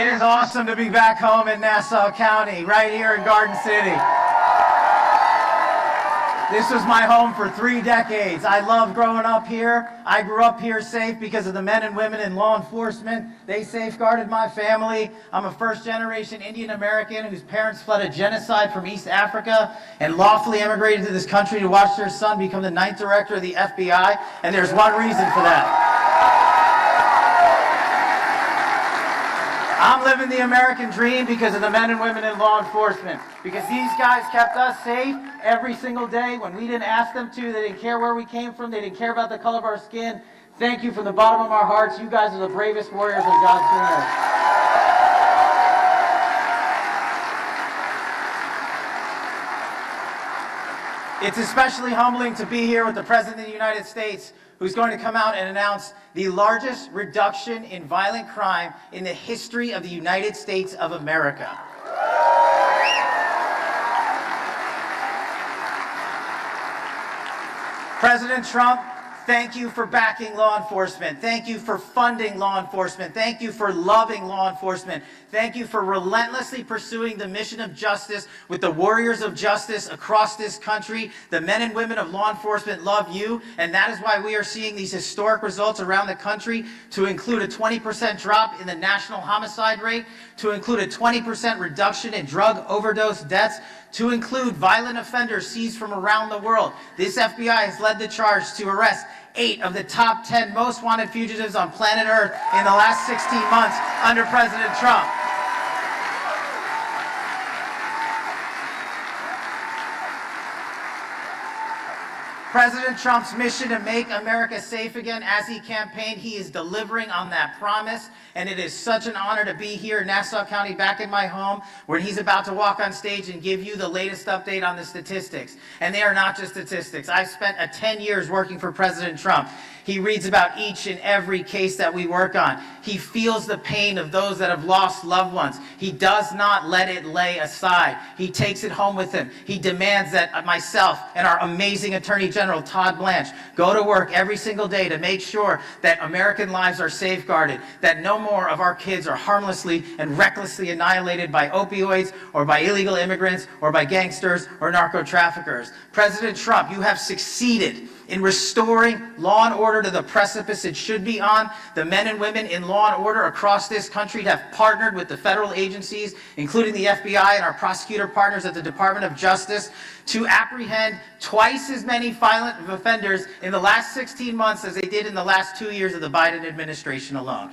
It is awesome to be back home in Nassau County, right here in Garden City. This was my home for 3 decades. I loved growing up here. I grew up here safe because of the men and women in law enforcement. They safeguarded my family. I'm a first-generation Indian American whose parents fled a genocide from East Africa and lawfully immigrated to this country to watch their son become the 9th director of the FBI. And there's one reason for that. I'm living the American dream because of the men and women in law enforcement. Because these guys kept us safe every single day when we didn't ask them to. They didn't care where we came from. They didn't care about the color of our skin. Thank you from the bottom of our hearts. You guys are the bravest warriors of God's green earth. It's especially humbling to be here with the President of the United States, who's going to come out and announce the largest reduction in violent crime in the history of the United States of America. President Trump, thank you for backing law enforcement. Thank you for funding law enforcement. Thank you for loving law enforcement. Thank you for relentlessly pursuing the mission of justice with the warriors of justice across this country. The men and women of law enforcement love you, and that is why we are seeing these historic results around the country, to include a 20% drop in the national homicide rate, to include a 20% reduction in drug overdose deaths, to include violent offenders seized from around the world. This FBI has led the charge to arrest 8 of the top 10 most wanted fugitives on planet Earth in the last 16 months under President Trump. President Trump's mission to make America safe again, as he campaigned, he is delivering on that promise. And it is such an honor to be here in Nassau County, back in my home, where he's about to walk on stage and give you the latest update on the statistics. And they are not just statistics. I've spent 10 years working for President Trump. He reads about each and every case that we work on. He feels the pain of those that have lost loved ones. He does not let it lay aside. He takes it home with him. He demands that myself and our amazing Attorney General, Todd Blanche, go to work every single day to make sure that American lives are safeguarded, that no more of our kids are harmlessly and recklessly annihilated by opioids or by illegal immigrants or by gangsters or narco-traffickers. President Trump, you have succeeded in restoring law and order to the precipice it should be on. The men and women in law and order across this country have partnered with the federal agencies, including the FBI and our prosecutor partners at the Department of Justice, to apprehend twice as many violent offenders in the last 16 months as they did in the last 2 years of the Biden administration alone.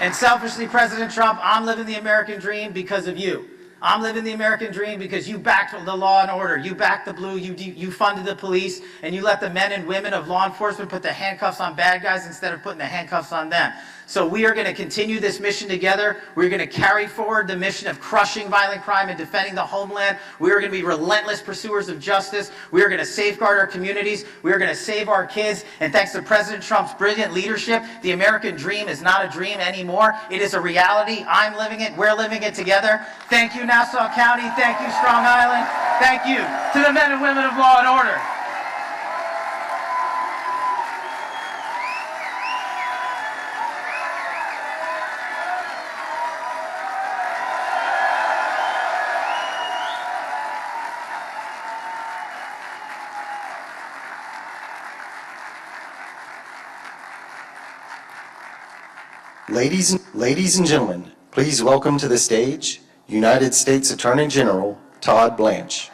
And selfishly, President Trump, I'm living the American dream because of you. I'm living the American dream because you backed the law and order. You backed the blue, you funded the police, and you let the men and women of law enforcement put the handcuffs on bad guys instead of putting the handcuffs on them. So we are going to continue this mission together. We're going to carry forward the mission of crushing violent crime and defending the homeland. We are going to be relentless pursuers of justice. We are going to safeguard our communities. We are going to save our kids. And thanks to President Trump's brilliant leadership, the American dream is not a dream anymore. It is a reality. I'm living it. We're living it together. Thank you, Nassau County. Thank you, Strong Island. Thank you to the men and women of law and order. Ladies and gentlemen, please welcome to the stage United States Attorney General Todd Blanche.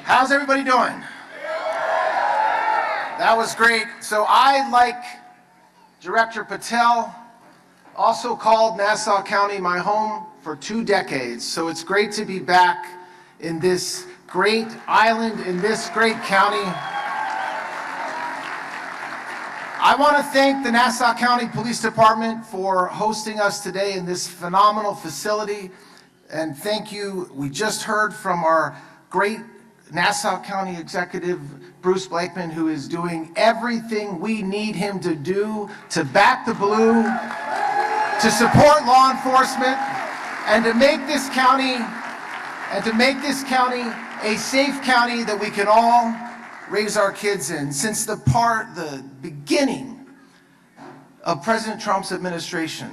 How's everybody doing? That was great. So I, like Director Patel, also called Nassau County my home for 2 decades. So it's great to be back in this great island, in this great county. I want to thank the Nassau County Police Department for hosting us today in this phenomenal facility. And thank you. We just heard from our great Nassau County Executive, Bruce Blakeman, who is doing everything we need him to do to back the blue, to support law enforcement, and to make this county a safe county that we can all raise our kids in. Since the beginning of President Trump's administration,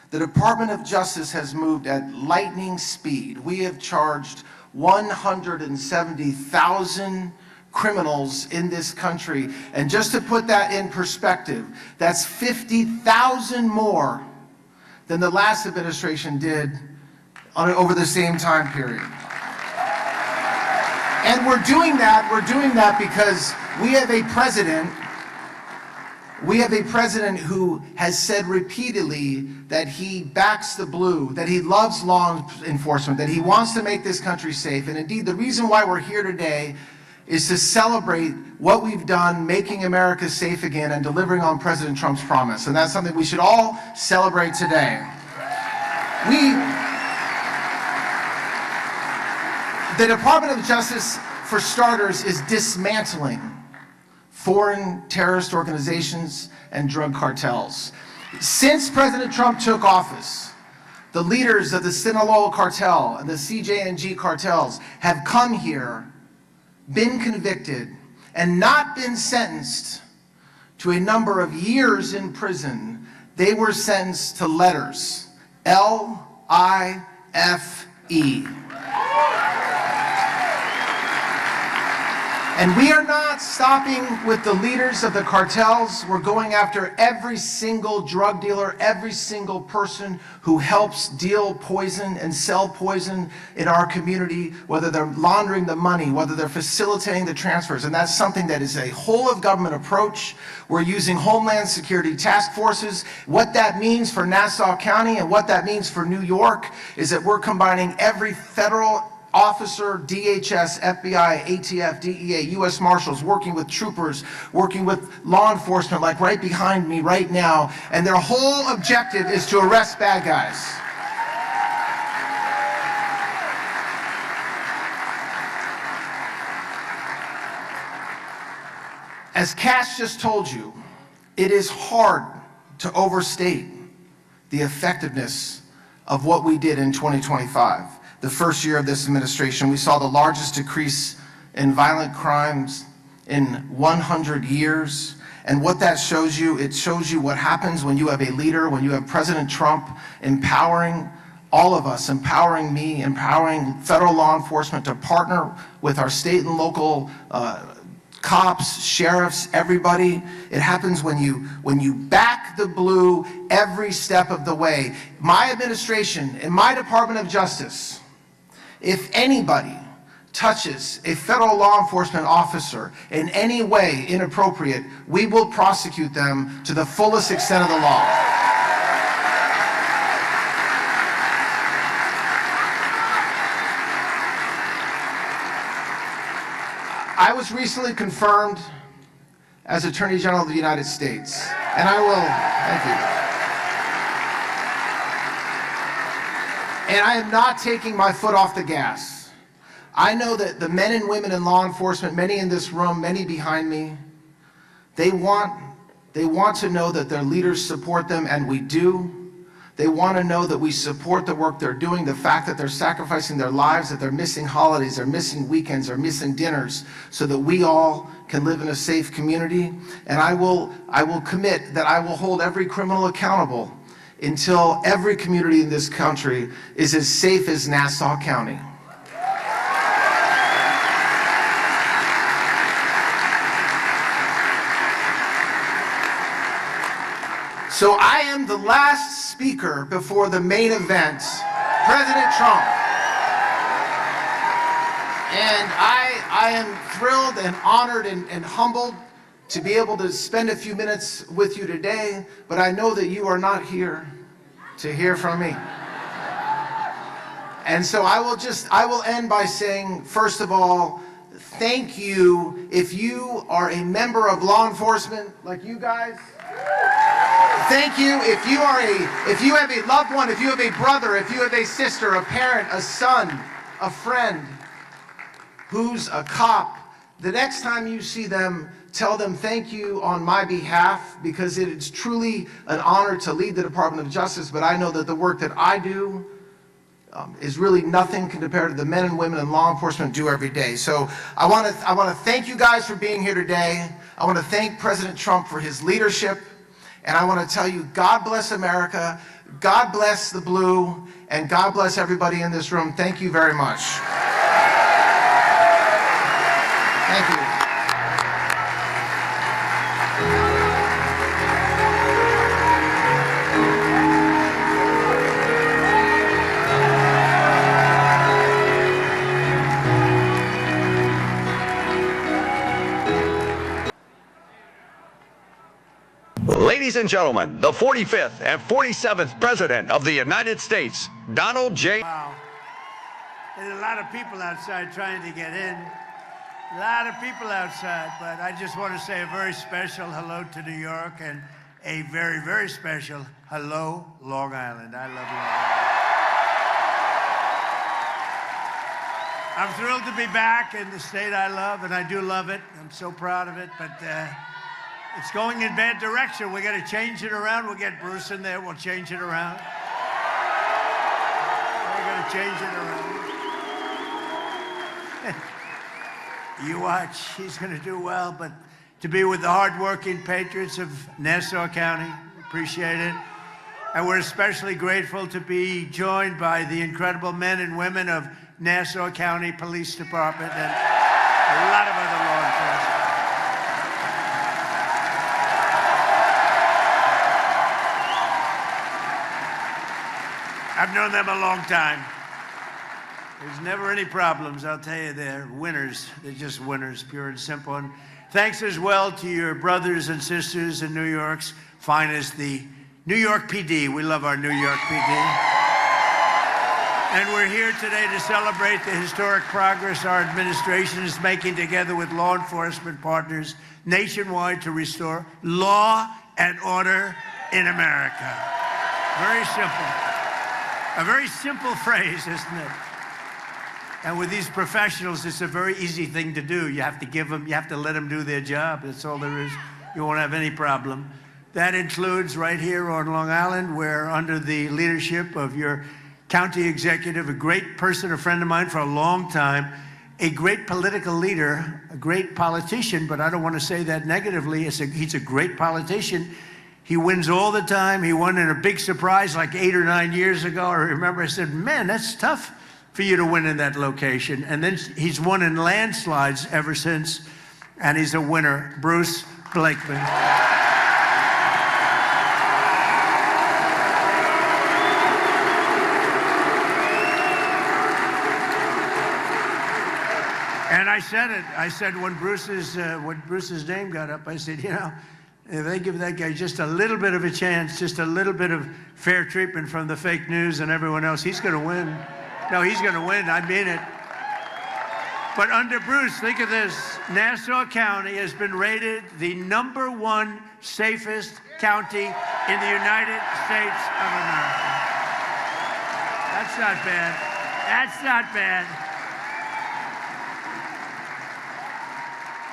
the Department of Justice has moved at lightning speed. We have charged 170,000 criminals in this country. And just to put that in perspective, that's 50,000 more than the last administration did over the same time period. And we're doing that because we have a president who has said repeatedly that he backs the blue, that he loves law enforcement, that he wants to make this country safe. And indeed, the reason why we're here today is to celebrate what we've done, making America safe again and delivering on President Trump's promise. And that's something we should all celebrate today. The Department of Justice, for starters, is dismantling foreign terrorist organizations and drug cartels. Since President Trump took office, the leaders of the Sinaloa cartel and the CJ&G cartels have come here, been convicted, and not been sentenced to a number of years in prison. They were sentenced to letters, L-I-F-E. And we are not stopping with the leaders of the cartels. We're going after every single drug dealer, every single person who helps deal poison and sell poison in our community, whether they're laundering the money, whether they're facilitating the transfers. And that's something that is a whole of government approach. We're using Homeland Security task forces. What that means for Nassau County and what that means for New York is that we're combining every federal officer, DHS, FBI, ATF, DEA, U.S. Marshals, working with troopers, working with law enforcement, like right behind me right now, and their whole objective is to arrest bad guys. As Cass just told you, it is hard to overstate the effectiveness of what we did in 2025. The first year of this administration, we saw the largest decrease in violent crimes in 100 years. And what that shows you, it shows you what happens when you have a leader, when you have President Trump empowering all of us, empowering me, empowering federal law enforcement to partner with our state and local cops, sheriffs, everybody. It happens when you back the blue every step of the way. My administration and my Department of Justice, if anybody touches a federal law enforcement officer in any way inappropriate, we will prosecute them to the fullest extent of the law. I was recently confirmed as Attorney General of the United States, and I will, thank you. And I am not taking my foot off the gas. I know that the men and women in law enforcement, many in this room, many behind me, they want to know that their leaders support them, and we do. They want to know that we support the work they're doing, the fact that they're sacrificing their lives, that they're missing holidays, they're missing weekends, they're missing dinners, so that we all can live in a safe community. And I will commit that I will hold every criminal accountable until every community in this country is as safe as Nassau County. So I am the last speaker before the main event, President Trump. And I am thrilled and honored and humbled to be able to spend a few minutes with you today, but I know that you are not here to hear from me. And so I will end by saying, first of all, thank you if you are a member of law enforcement like you guys. Thank you if you have a loved one, if you have a brother, if you have a sister, a parent, a son, a friend who's a cop. The next time you see them, tell them thank you on my behalf, because it is truly an honor to lead the Department of Justice, but I know that the work that I do is really nothing compared to the men and women in law enforcement do every day. So I want to thank you guys for being here today. I want to thank President Trump for his leadership, and I want to tell you, God bless America, God bless the blue, and God bless everybody in this room. Thank you very much. Thank you. Ladies and gentlemen, the 45th and 47th President of the United States, Donald J. Wow. There's a lot of people outside trying to get in. A lot of people outside, but I just want to say a very special hello to New York and a very, very special hello, Long Island. I love Long Island. I'm thrilled to be back in the state I love, and I do love it. I'm so proud of it, but it's going in bad direction. We got to change it around. We'll get Bruce in there. We'll change it around. We're going to change it around. You watch. He's going to do well. But to be with the hardworking patriots of Nassau County, appreciate it. And we're especially grateful to be joined by the incredible men and women of Nassau County Police Department and a lot of other law enforcement. I've known them a long time. There's never any problems, I'll tell you. They're winners. They're just winners, pure and simple. And thanks as well to your brothers and sisters in New York's finest, the New York PD. We love our New York PD. And we're here today to celebrate the historic progress our administration is making together with law enforcement partners nationwide to restore law and order in America. Very simple. A very simple phrase, isn't it? And with these professionals, it's a very easy thing to do. You have to give them, you have to let them do their job. That's all there is. You won't have any problem. That includes right here on Long Island, where under the leadership of your county executive, a great person, a friend of mine for a long time, a great political leader, a great politician, but I don't want to say that negatively. He's a great politician. He wins all the time. He won in a big surprise like 8 or 9 years ago. I remember I said, man, that's tough for you to win in that location. And then he's won in landslides ever since, and he's a winner, Bruce Blakeman. And I said it. I said when Bruce's name got up, I said, you know, if they give that guy just a little bit of a chance, just a little bit of fair treatment from the fake news and everyone else, he's going to win. No, he's going to win. I mean it. But under Bruce, think of this. Nassau County has been rated the #1 safest county in the United States of America. That's not bad. That's not bad.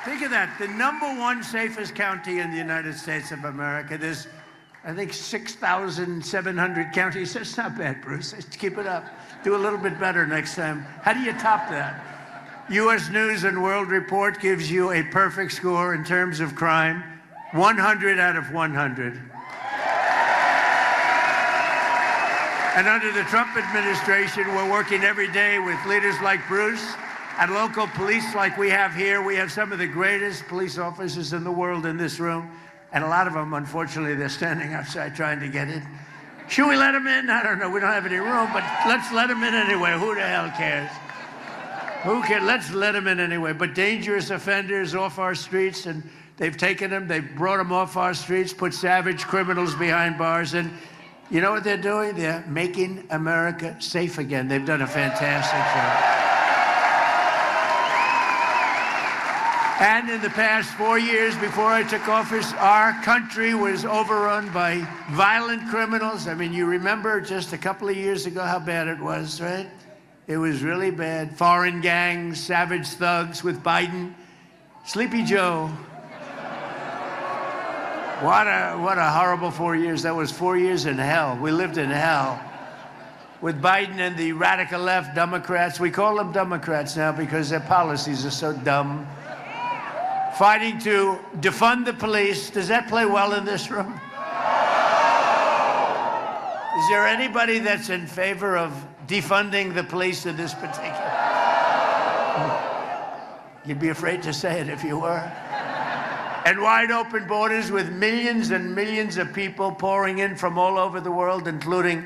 Think of that, the #1 safest county in the United States of America. There's, I think, 6,700 counties. That's not bad, Bruce. Let's keep it up. Do a little bit better next time. How do you top that? U.S. News and World Report gives you a perfect score in terms of crime, 100 out of 100. And under the Trump administration, we're working every day with leaders like Bruce and local police like we have here. We have some of the greatest police officers in the world in this room. And a lot of them, unfortunately, they're standing outside trying to get in. Should we let them in? I don't know. We don't have any room, but let's let them in anyway. Who the hell cares? Who cares? Let's let them in anyway. But dangerous offenders off our streets, and they've taken them, they've brought them off our streets, put savage criminals behind bars, and you know what they're doing? They're making America safe again. They've done a fantastic job. And in the past 4 years before I took office, our country was overrun by violent criminals. I mean, you remember just a couple of years ago how bad it was, right? It was really bad. Foreign gangs, savage thugs with Biden. Sleepy Joe. What a horrible 4 years. That was 4 years in hell. We lived in hell. With Biden and the radical left Democrats. We call them Democrats now because their policies are so dumb. Fighting to defund the police. Does that play well in this room? Is there anybody that's in favor of defunding the police in this particular? You'd be afraid to say it if you were. And wide open borders with millions and millions of people pouring in from all over the world, including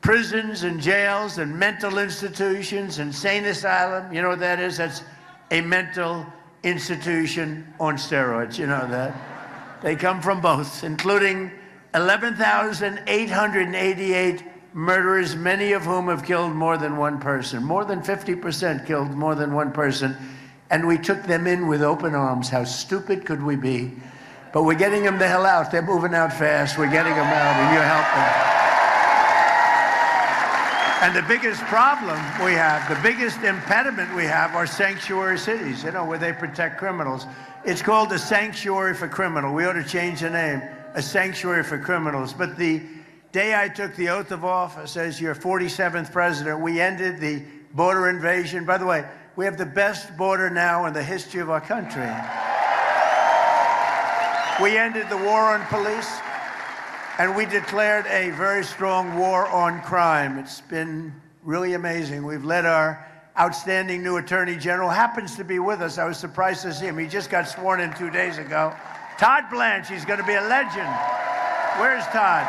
prisons and jails and mental institutions, insane asylum. You know what that is? That's a mental institution on steroids. You know that. They come from both, including 11,888 murderers, many of whom have killed more than one person. More than 50% killed more than one person. And we took them in with open arms. How stupid could we be? But we're getting them the hell out. They're moving out fast. We're getting them out, and you're helping. And the biggest problem we have, the biggest impediment we have are sanctuary cities, you know, where they protect criminals. It's called a sanctuary for criminals. We ought to change the name, a sanctuary for criminals. But the day I took the oath of office as your 47th president, we ended the border invasion. By the way, we have the best border now in the history of our country. We ended the war on police. And we declared a very strong war on crime. It's been really amazing. We've led our outstanding new Attorney General, happens to be with us. I was surprised to see him. He just got sworn in 2 days ago. Todd Blanche, he's going to be a legend. Where's Todd?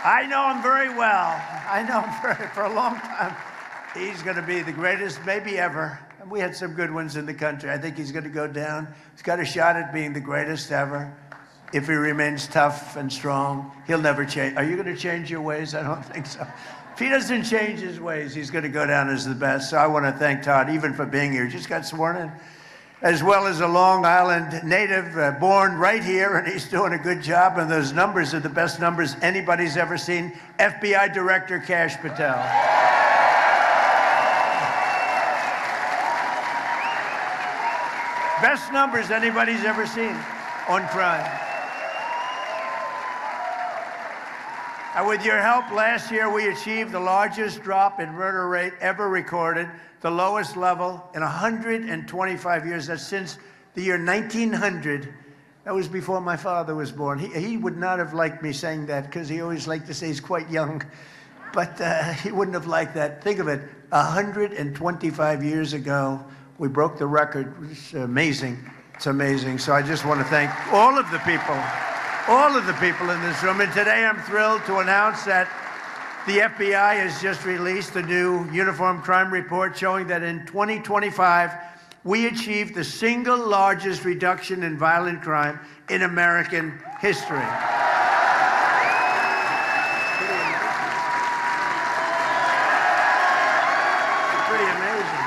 I know him very well. I know him for a long time. He's going to be the greatest maybe ever. And we had some good ones in the country. I think he's going to go down. He's got a shot at being the greatest ever. If he remains tough and strong, he'll never change. Are you going to change your ways? I don't think so. If he doesn't change his ways, he's going to go down as the best. So I want to thank Todd, even for being here. He just got sworn in, as well as a Long Island native, born right here, and he's doing a good job. And those numbers are the best numbers anybody's ever seen. FBI Director Kash Patel. Best numbers anybody's ever seen on crime. And with your help, last year we achieved the largest drop in murder rate ever recorded, the lowest level in 125 years. That's since the year 1900. That was before my father was born. He would not have liked me saying that because he always liked to say he's quite young. But he wouldn't have liked that. Think of it, 125 years ago, we broke the record. It's amazing. It's amazing. So I just want to thank all of the people in this room. And today I'm thrilled to announce that the FBI has just released a new Uniform Crime Report showing that in 2025, we achieved the single largest reduction in violent crime in American history. Pretty amazing.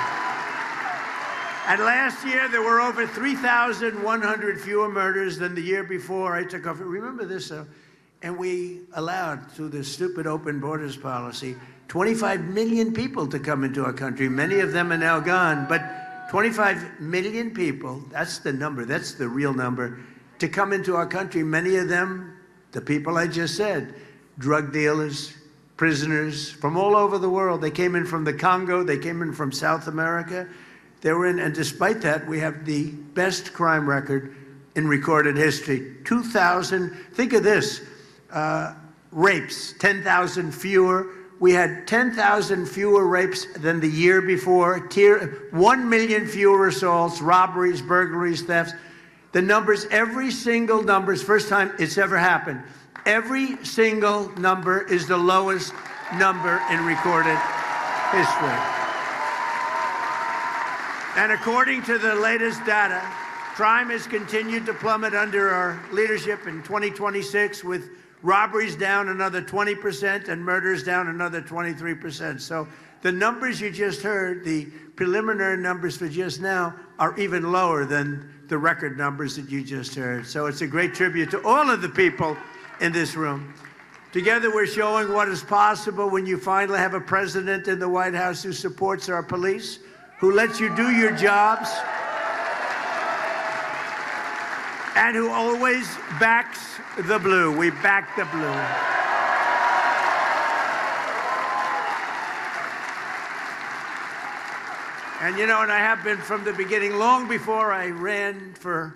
And last year, there were over 3,100 fewer murders than the year before I took office. Remember this, and we allowed, through the stupid open borders policy, 25 million people to come into our country. Many of them are now gone, but 25 million people, that's the number, that's the real number, to come into our country. Many of them, the people I just said, drug dealers, prisoners from all over the world. They came in from the Congo, they came in from South America. They were in, and despite that, we have the best crime record in recorded history. 2,000, think of this, rapes, 10,000 fewer. We had 10,000 fewer rapes than the year before, 1 million fewer assaults, robberies, burglaries, thefts. The numbers, every single number, is the first time it's ever happened. Every single number is the lowest number in recorded history. And according to the latest data, crime has continued to plummet under our leadership in 2026, with robberies down another 20% and murders down another 23%. So The numbers you just heard, the preliminary numbers for just now, are even lower than the record numbers that you just heard. So it's a great tribute to all of the people in this room. Together, we're showing what is possible when you finally have a president in the White House who supports our police, who lets you do your jobs, and who always backs the blue. We back the blue. And you know, and I have been from the beginning, long before I ran for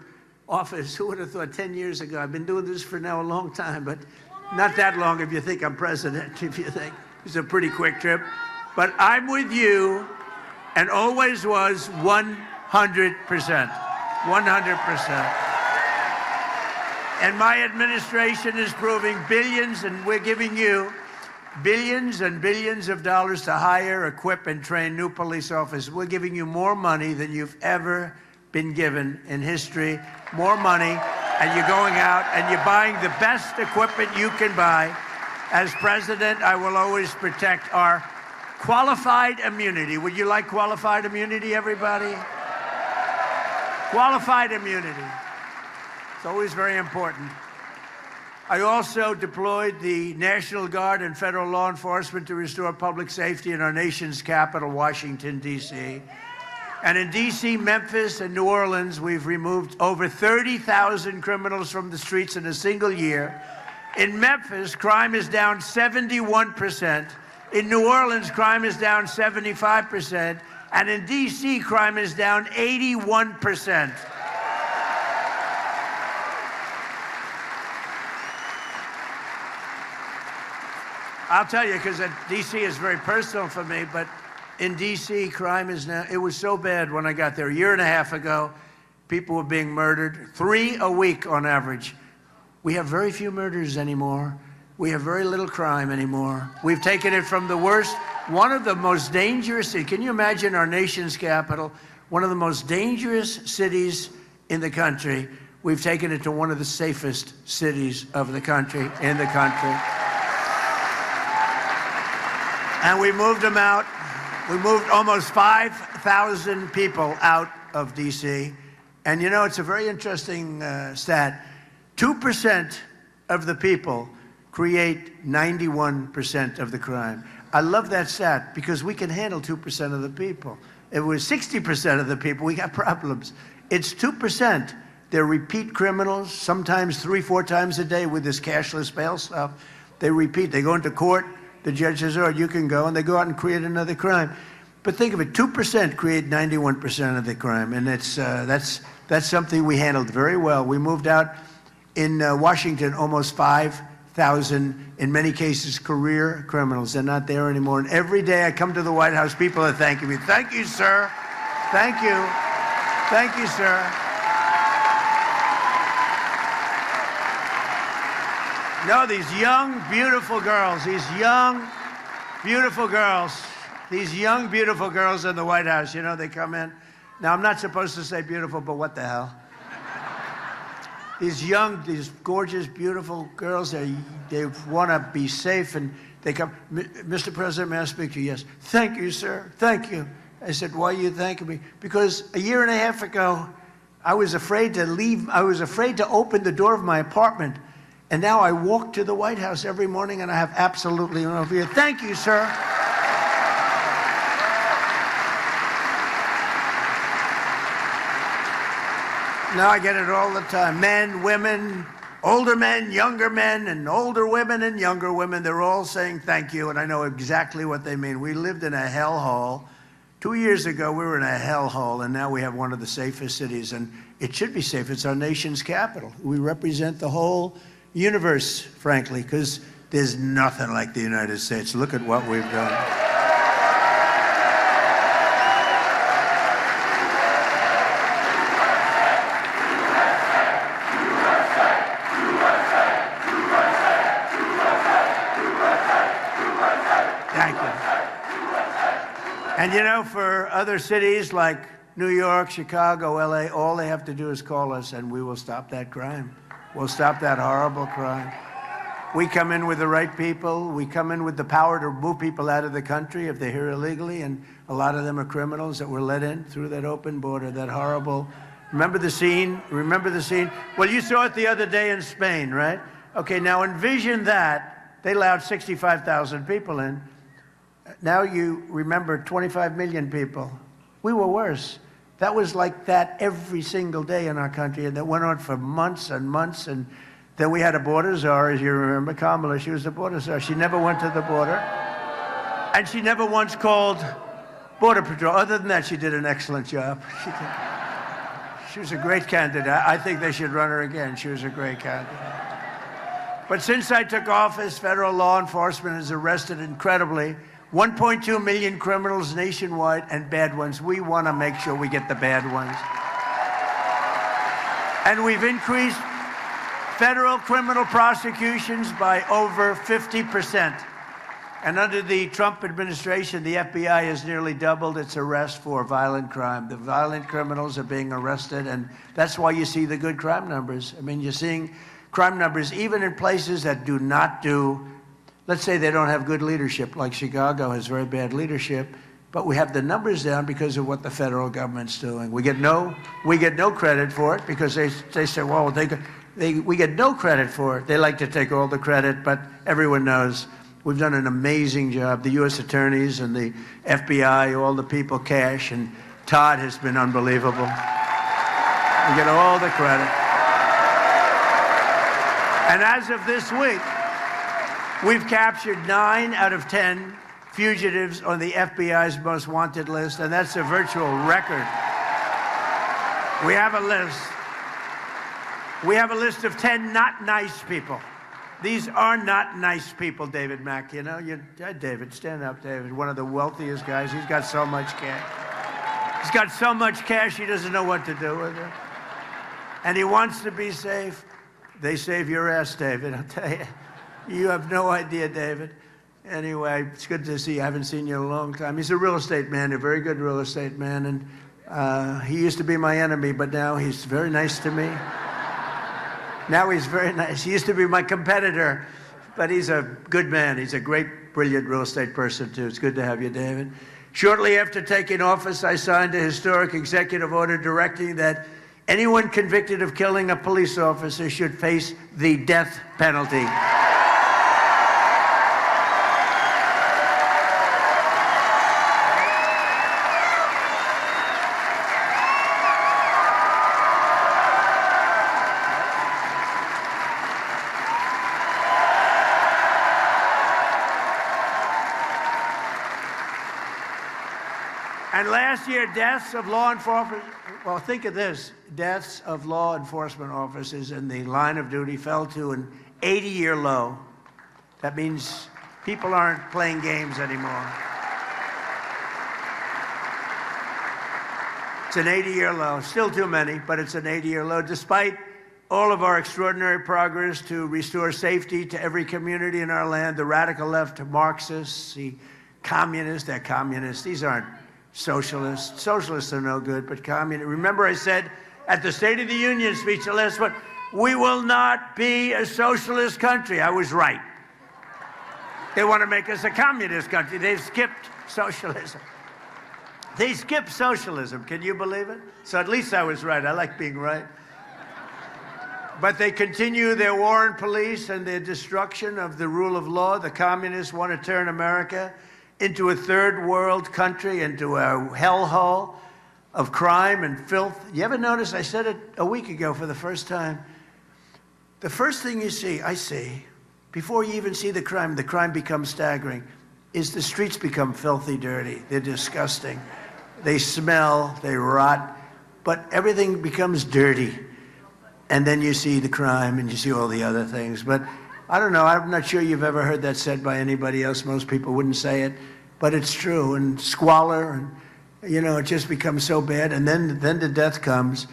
office. Who would have thought 10 years ago? I've been doing this for now a long time, but not that long if you think I'm president, if you think. It's a pretty quick trip. But I'm with you, and always was 100%. 100%. And my administration is proving billions, and we're giving you billions and billions of dollars to hire, equip, and train new police officers. We're giving you more money than you've ever been given in history. More money, and you're going out and you're buying the best equipment you can buy. As president, I will always protect our qualified immunity. Would you like qualified immunity, everybody? Qualified immunity. It's always very important. I also deployed the National Guard and federal law enforcement to restore public safety in our nation's capital, Washington, D.C. And in D.C., Memphis, and New Orleans, we've removed over 30,000 criminals from the streets in a single year. In Memphis, crime is down 71%. In New Orleans, crime is down 75%. And in D.C., crime is down 81%. I'll tell you, because D.C. is very personal for me, but in D.C., crime is now, it was so bad when I got there a year and a half ago. People were being murdered, 3 a week on average. We have very few murders anymore. We have very little crime anymore. We've taken it from the worst, one of the most dangerous, can you imagine our nation's capital, one of the most dangerous cities in the country. We've taken it to one of the safest cities of the country, in the country. And we moved them out. We moved almost 5,000 people out of D.C. And you know, it's a very interesting stat. 2% of the people create 91% of the crime. I love that stat because we can handle 2% of the people. If it was 60% of the people, we got problems. It's 2%. They're repeat criminals, sometimes 3-4 times a day with this cashless bail stuff. They repeat. They go into court. The judge says, oh, you can go, and they go out and create another crime. But think of it, 2% create 91% of the crime, and it's, that's something we handled very well. We moved out in Washington almost 5,000, in many cases, career criminals. They're not there anymore. And every day I come to the White House, people are thanking me. Thank you, sir. Thank you. Thank you, sir. No, these young, beautiful girls, these young, beautiful girls in the White House, you know, they come in. Now, I'm not supposed to say beautiful, but what the hell? These young, these gorgeous, beautiful girls, they want to be safe, and they come, Mr. President, may I speak to you? Yes. Thank you, sir. Thank you. I said, why are you thanking me? Because a year and a half ago, I was afraid to leave. I was afraid to open the door of my apartment. And now I walk to the White House every morning, and I have absolutely no fear. Thank you, sir. Now I get it all the time. Men, women, older men, younger men, and older women and younger women, they're all saying thank you, and I know exactly what they mean. We lived in a hellhole. 2 years ago, we were in a hellhole, and now we have one of the safest cities, and it should be safe. It's our nation's capital. We represent the whole universe, frankly, because there's nothing like the United States. Look at what we've done. Thank you. And you know, for other cities like New York, Chicago, LA, all they have to do is call us, and we will stop that crime. We'll stop that horrible crime. We come in with the right people. We come in with the power to move people out of the country if they're here illegally, and a lot of them are criminals that were let in through that open border, that horrible. Remember the scene? Remember the scene? Well, you saw it the other day in Spain, right? Okay, now envision that. They allowed 65,000 people in. Now you remember 25 million people. We were worse. That was like that every single day in our country, and that went on for months and months. And then we had a border czar, as you remember, Kamala. She was the border czar. She never went to the border, and she never once called Border Patrol. Other than that, she did an excellent job. She was a great candidate. I think they should run her again. She was a great candidate. But since I took office, federal law enforcement has arrested incredibly 1.2 million criminals nationwide, and bad ones. We want to make sure we get the bad ones. And we've increased federal criminal prosecutions by over 50%. And under the Trump administration, the FBI has nearly doubled its arrests for violent crime. The violent criminals are being arrested, and that's why you see the good crime numbers. I mean, you're seeing crime numbers even in places that do not do, let's say they don't have good leadership, like Chicago has very bad leadership, but we have the numbers down because of what the federal government's doing. We get no credit for it because they say, well, we get no credit for it. They like to take all the credit, but everyone knows we've done an amazing job. The U.S. attorneys and the FBI, all the people, Cash, and Todd has been unbelievable. We get all the credit. And as of this week, we've captured 9 out of 10 fugitives on the FBI's most wanted list, and that's a virtual record. We have a list. We have a list of 10 not nice people. These are not nice people, David Mack. You know, David, stand up, David. One of the wealthiest guys. He's got so much cash. He's got so much cash, he doesn't know what to do with it. And he wants to be safe. They save your ass, David, I'll tell you. You have no idea, David. Anyway, it's good to see you. I haven't seen you in a long time. He's a real estate man, a very good real estate man. And he used to be my enemy, but now he's very nice to me. Now he's very nice. He used to be my competitor, but he's a good man. He's a great, brilliant real estate person, too. It's good to have you, David. Shortly after taking office, I signed a historic executive order directing that anyone convicted of killing a police officer should face the death penalty. And last year, deaths of law enforcement, well, think of this, deaths of law enforcement officers in the line of duty fell to an 80-year low. That means people aren't playing games anymore. It's an 80-year low. Still too many, but it's an 80-year low, despite all of our extraordinary progress to restore safety to every community in our land. The radical left, Marxists, the communists, they're communists. These aren't socialists. Socialists are no good, but communists. Remember I said at the State of the Union speech, the last one, we will not be a socialist country. I was right. They want to make us a communist country. They've skipped socialism. They skipped socialism. Can you believe it? So at least I was right. I like being right. But they continue their war on police and their destruction of the rule of law. The communists want to turn America into a third world country, into a hellhole of crime and filth. You ever notice, I said it a week ago for the first time, the first thing you see, I see, before you even see the crime becomes staggering, is the streets become filthy dirty. They're disgusting. They smell, they rot, but everything becomes dirty. And then you see the crime and you see all the other things. But I don't know, I'm not sure you've ever heard that said by anybody else. Most people wouldn't say it, but it's true. And squalor, and you know, it just becomes so bad. And then the death comes,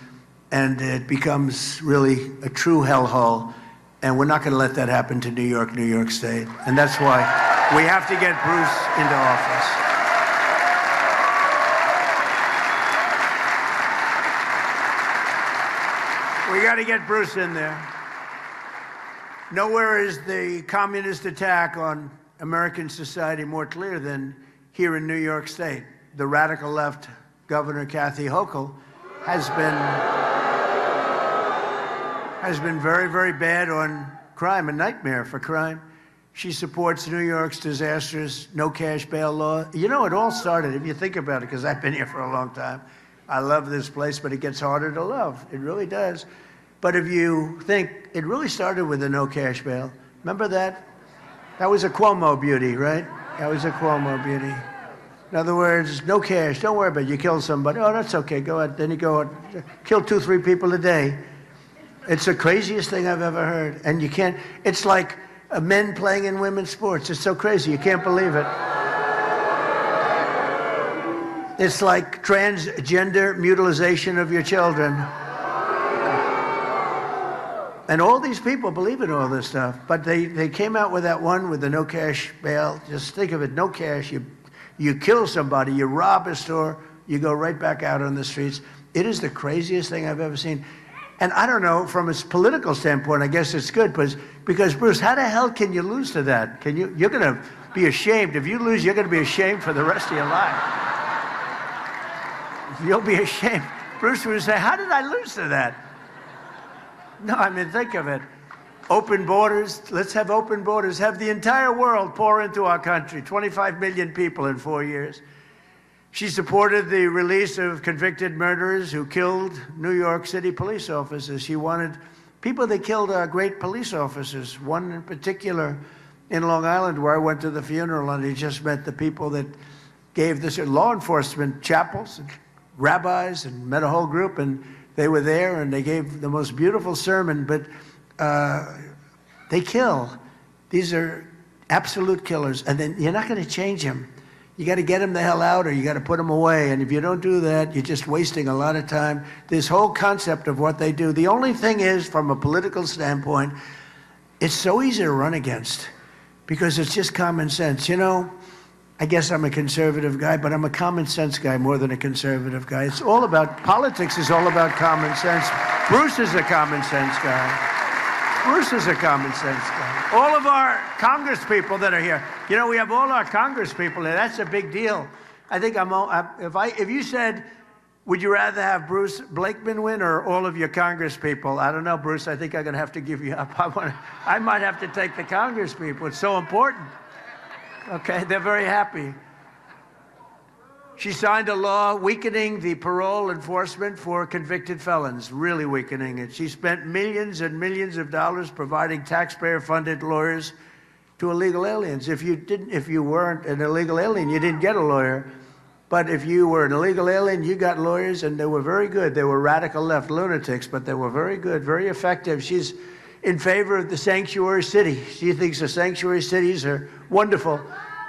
and it becomes really a true hellhole. And we're not going to let that happen to New York State. And that's why we have to get Bruce into office. We got to get Bruce in there. Nowhere is the communist attack on American society more clear than here in New York State. The radical left Governor Kathy Hochul has been very, very bad on crime, a nightmare for crime. She supports New York's disastrous no cash bail law. You know, it all started, if you think about it, because I've been here for a long time. I love this place, but it gets harder to love. It really does. But if you think, it really started with the no cash bail. Remember that? That was a Cuomo beauty, right? That was a Cuomo beauty. In other words, no cash, don't worry about it. You kill somebody, oh, that's okay, go ahead. Then you go out, kill 2, 3 people a day. It's the craziest thing I've ever heard. And you can't, it's like men playing in women's sports. It's so crazy, you can't believe it. It's like transgender mutilization of your children. And all these people believe in all this stuff. But they came out with that one with the no cash bail. Just think of it, no cash. You kill somebody, you rob a store, you go right back out on the streets. It is the craziest thing I've ever seen. And I don't know, from a political standpoint, I guess it's good, because Bruce, how the hell can you lose to that? You're going to be ashamed. If you lose, you're going to be ashamed for the rest of your life. You'll be ashamed. Bruce would say, how did I lose to that? No, I mean, think of it. Open borders, let's have open borders. Have the entire world pour into our country, 25 million people in 4 years. She supported the release of convicted murderers who killed New York City police officers. She wanted people that killed our great police officers. One in particular in Long Island, where I went to the funeral, and he just met the people that gave this law enforcement chapels and rabbis, and met a whole group, and they were there, and they gave the most beautiful sermon, but they kill. These are absolute killers, and then you're not going to change them. You got to get them the hell out, or you got to put them away. And if you don't do that, you're just wasting a lot of time. This whole concept of what they do, the only thing is, from a political standpoint, it's so easy to run against, because it's just common sense. You know, I guess I'm a conservative guy, but I'm a common sense guy more than a conservative guy. It's all about, politics is all about common sense. Bruce is a common sense guy. Bruce is a common sense guy. All of our Congress people that are here, you know, we have all our Congress people here. That's a big deal. I think if you said, would you rather have Bruce Blakeman win or all of your Congress people? I don't know, Bruce. I think I'm going to have to give you up. I might have to take the Congress people. It's so important. Okay, they're very happy. She signed a law weakening the parole enforcement for convicted felons, really weakening it. She spent millions and millions of dollars providing taxpayer-funded lawyers to illegal aliens. If you weren't an illegal alien, you didn't get a lawyer. But if you were an illegal alien, you got lawyers, and they were very good. They were radical left lunatics, but they were very good, very effective. She's in favor of the sanctuary city. She thinks the sanctuary cities are wonderful,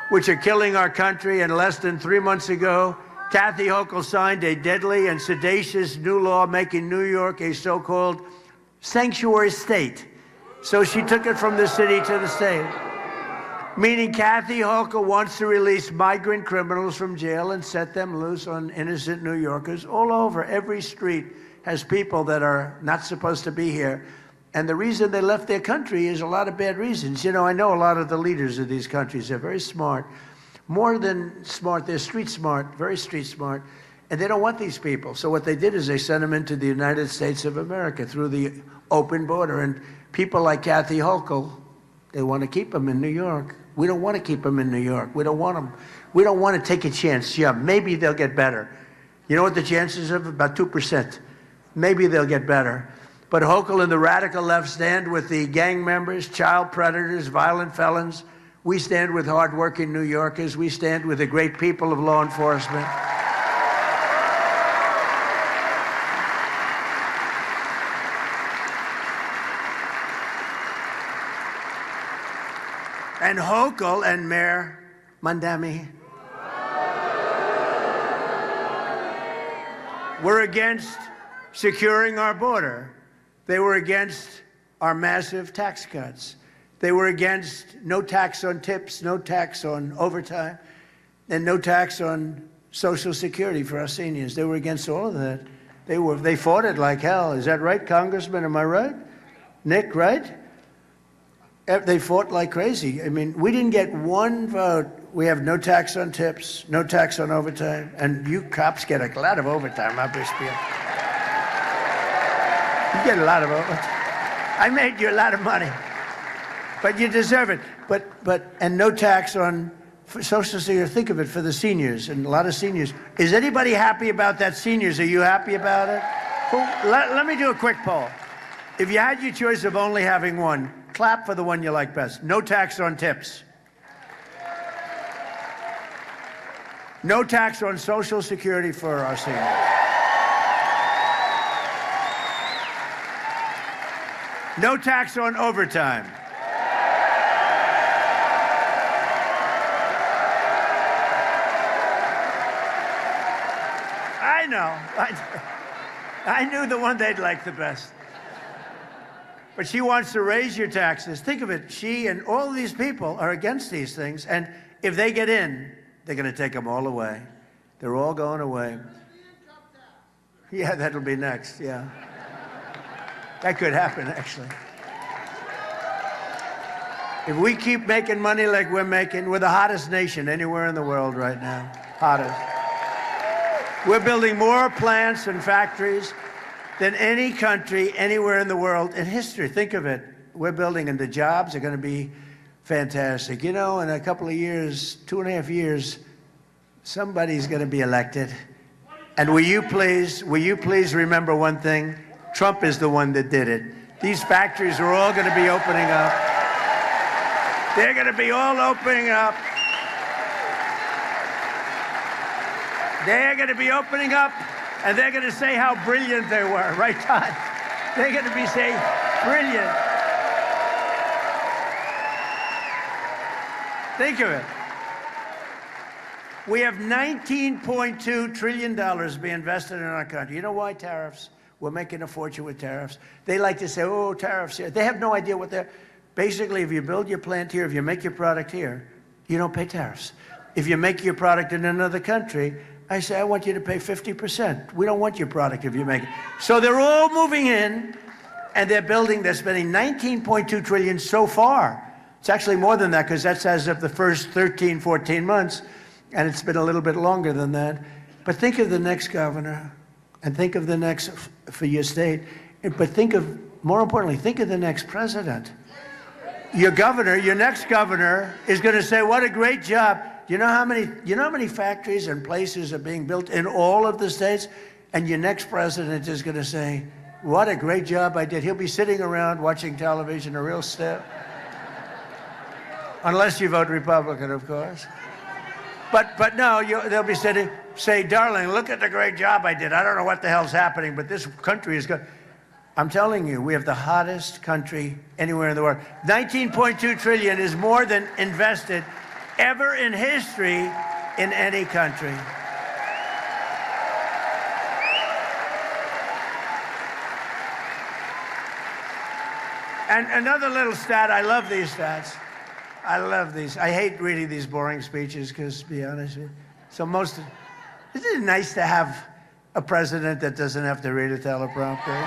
which are killing our country. And less than 3 months ago, Kathy Hochul signed a deadly and sedacious new law making New York a so-called sanctuary state. So she took it from the city to the state, meaning Kathy Hochul wants to release migrant criminals from jail and set them loose on innocent New Yorkers all over. Every street has people that are not supposed to be here. And the reason they left their country is a lot of bad reasons. You know, I know a lot of the leaders of these countries. They're very smart. More than smart, they're street smart, very street smart. And they don't want these people. So what they did is they sent them into the United States of America through the open border. And people like Kathy Hochul, they want to keep them in New York. We don't want to keep them in New York. We don't want them. We don't want to take a chance. Yeah, maybe they'll get better. You know what the chances of? About 2%. Maybe they'll get better. But Hochul and the radical left stand with the gang members, child predators, violent felons. We stand with hardworking New Yorkers. We stand with the great people of law enforcement. And Hochul and Mayor Mandami were against securing our border. They were against our massive tax cuts. They were against no tax on tips, no tax on overtime, and no tax on Social Security for our seniors. They were against all of that. They fought it like hell. Is that right, Congressman? Am I right? Nick, right? They fought like crazy. I mean, we didn't get one vote. We have no tax on tips, no tax on overtime, and you cops get a lot of overtime, obviously. You get a lot of overtime. I made you a lot of money, but you deserve it. And no tax on Social Security. Think of it for the seniors, and a lot of seniors. Is anybody happy about that, seniors? Are you happy about it? Well, let me do a quick poll. If you had your choice of only having one, clap for the one you like best. No tax on tips. No tax on Social Security for our seniors. No tax on overtime. I know. I knew the one they'd like the best. But she wants to raise your taxes. Think of it. She and all these people are against these things. And if they get in, they're going to take them all away. They're all going away. Yeah, that'll be next. Yeah. That could happen, actually. If we keep making money like we're making, we're the hottest nation anywhere in the world right now. Hottest. We're building more plants and factories than any country anywhere in the world in history. Think of it. We're building, and the jobs are going to be fantastic. You know, in a couple of years, 2.5 years, somebody's going to be elected. And will you please remember one thing? Trump is the one that did it. These factories are all going to be opening up. They're going to be all opening up. They're going to be opening up, and they're going to say how brilliant they were, right, Todd? They're going to be saying, brilliant. Think of it. We have $19.2 trillion being invested in our country. You know why? Tariffs. We're making a fortune with tariffs. They like to say, oh, tariffs here. They have no idea what they're... Basically, if you build your plant here, if you make your product here, you don't pay tariffs. If you make your product in another country, I say, I want you to pay 50%. We don't want your product if you make it. So they're all moving in, and they're spending $19.2 trillion so far. It's actually more than that, because that's as of the first 13, 14 months, and it's been a little bit longer than that. But think of the next governor, and think of the next for your state, but more importantly, think of the next president. Your governor, your next governor, is going to say, what a great job. You know how many factories and places are being built in all of the states? And your next president is going to say, what a great job I did. He'll be sitting around watching television, a real stiff. Unless you vote Republican, of course. But no, they'll be sitting, say, darling, look at the great job I did. I don't know what the hell's happening, but this country is good. I'm telling you, we have the hottest country anywhere in the world. $19.2 trillion is more than invested ever in history in any country. And another little stat, I love these stats. I love these. I hate reading these boring speeches because, to be honest with you, isn't it nice to have a president that doesn't have to read a teleprompter?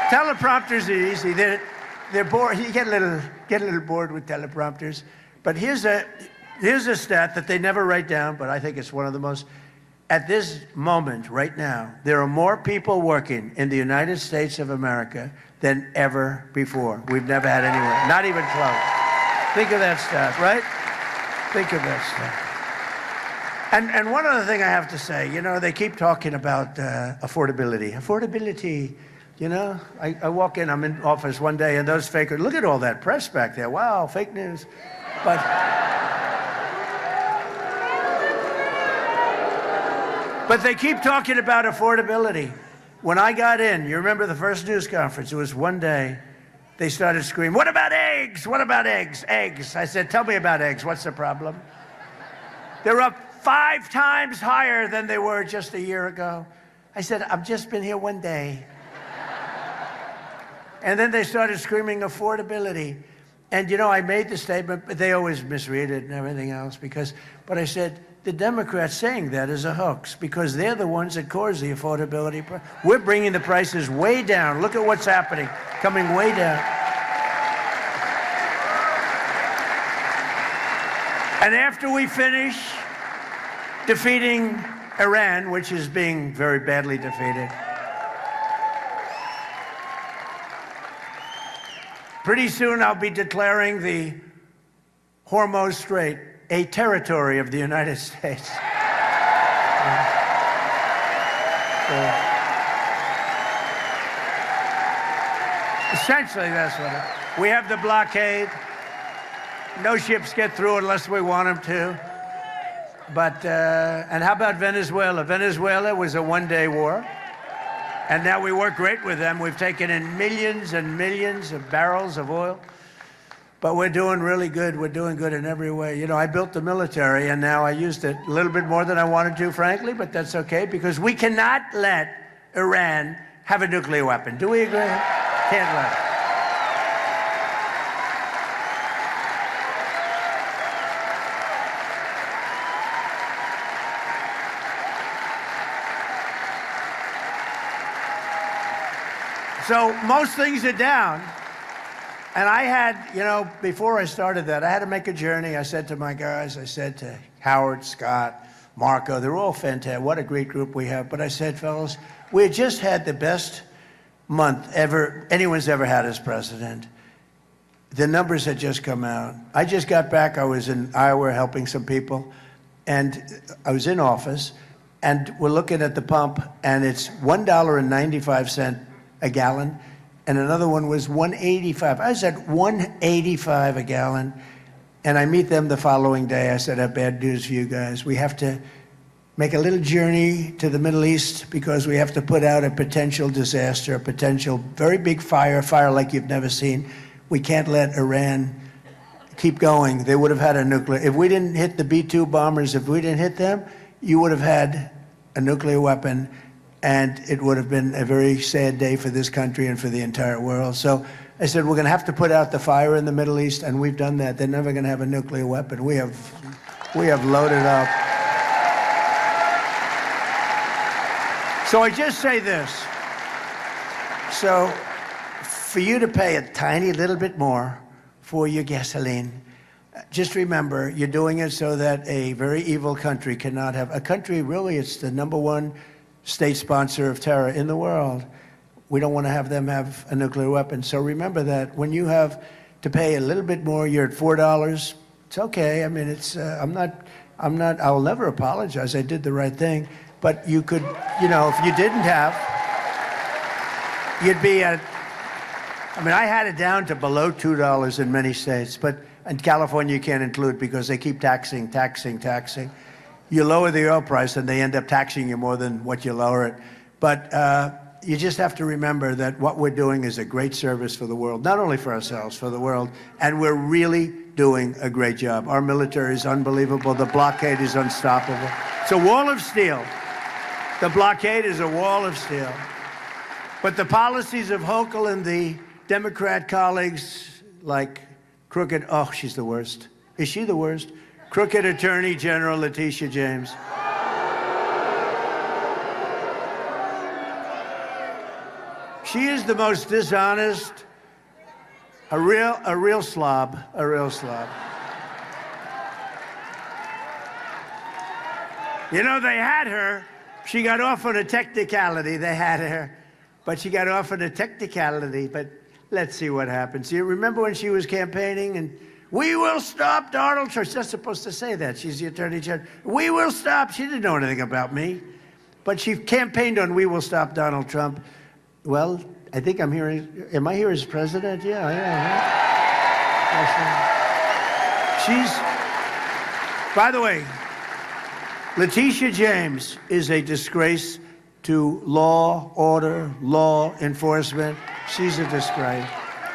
Teleprompters are easy. They're bored. You get a little bored with teleprompters. But here's a stat that they never write down, but I think it's one of the most. At this moment, right now, there are more people working in the United States of America than ever before. We've never had anywhere, not even close. Think of that stat, right? Think of that stat. And one other thing I have to say, you know, they keep talking about affordability. Affordability. You know, I walk in, I'm in office one day, and those fakers, look at all that press back there. Wow, fake news. But they keep talking about affordability. When I got in, you remember the first news conference, it was one day, they started screaming, what about eggs? What about eggs? Eggs. I said, tell me about eggs. What's the problem? They're up 5 times higher than they were just a year ago. I said, I've just been here one day. And then they started screaming affordability. And, you know, I made the statement, but they always misread it and everything else but I said, the Democrats saying that is a hoax because they're the ones that caused the affordability. We're bringing the prices way down. Look at what's happening, coming way down. And after we finish defeating Iran, which is being very badly defeated, pretty soon I'll be declaring the Hormuz Strait a territory of the United States. Essentially, that's what it is. We have the blockade. No ships get through unless we want them to. But, and how about Venezuela? Venezuela was a one-day war. And now we work great with them. We've taken in millions and millions of barrels of oil. But we're doing really good. We're doing good in every way. You know, I built the military, and now I used it a little bit more than I wanted to, frankly, but that's okay, because we cannot let Iran have a nuclear weapon. Do we agree? Can't let it. So most things are down. And I had, you know, before I started that, I had to make a journey. I said to my guys, I said to Howard, Scott, Marco, they're all fantastic. What a great group we have. But I said, fellas, we had just had the best month anyone's ever had as president. The numbers had just come out. I just got back. I was in Iowa helping some people. And I was in office. And we're looking at the pump. And it's $1.95 a gallon. And another one was $1.85. I was at $1.85 a gallon. And I meet them the following day. I said, I have bad news for you guys. We have to make a little journey to the Middle East because we have to put out a potential disaster, a potential very big fire like you've never seen. We can't let Iran keep going. They would have had a nuclear. If we didn't hit the B-2 bombers, if we didn't hit them, you would have had a nuclear weapon. And it would have been a very sad day for this country and for the entire world. So I said, we're going to have to put out the fire in the Middle East, and we've done that. They're never going to have a nuclear weapon. We have loaded up. So I just say this. So for you to pay a tiny little bit more for your gasoline, just remember, you're doing it so that a very evil country cannot have, a country really, it's the #1 state sponsor of terror in the world. We don't want to have them have a nuclear weapon. So remember that when you have to pay a little bit more, you're at $4. It's okay. I mean, it's, I'll never apologize. I did the right thing. But you could, you know, if you didn't have, you'd be at, I mean, I had it down to below $2 in many states, but in California you can't include because they keep taxing. You lower the oil price and they end up taxing you more than what you lower it. But you just have to remember that what we're doing is a great service for the world, not only for ourselves, for the world. And we're really doing a great job. Our military is unbelievable. The blockade is unstoppable. It's a wall of steel. The blockade is a wall of steel. But the policies of Hochul and the Democrat colleagues like crooked, oh, she's the worst. Is she the worst? Crooked Attorney General Letitia James. She is the most dishonest, a real slob. You know, they had her. She got off on a technicality. They had her, but she got off on a technicality. But let's see what happens. You remember when she was campaigning and we will stop Donald Trump. She's not supposed to say that. She's the Attorney General. We will stop. She didn't know anything about me. But she campaigned on we will stop Donald Trump. Well, I think I'm hearing, am I here as president? Yeah. She's, by the way, Letitia James is a disgrace to law, order, law enforcement. She's a disgrace.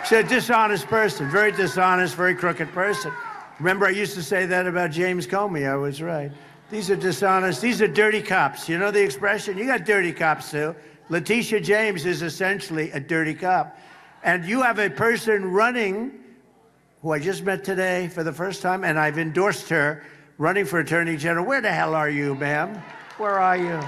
She's a dishonest person, very dishonest, very crooked person. Remember, I used to say that about James Comey. I was right. These are dishonest. These are dirty cops. You know the expression? You got dirty cops, too. Letitia James is essentially a dirty cop. And you have a person running, who I just met today for the first time, and I've endorsed her running for Attorney General. Where the hell are you, ma'am? Where are you?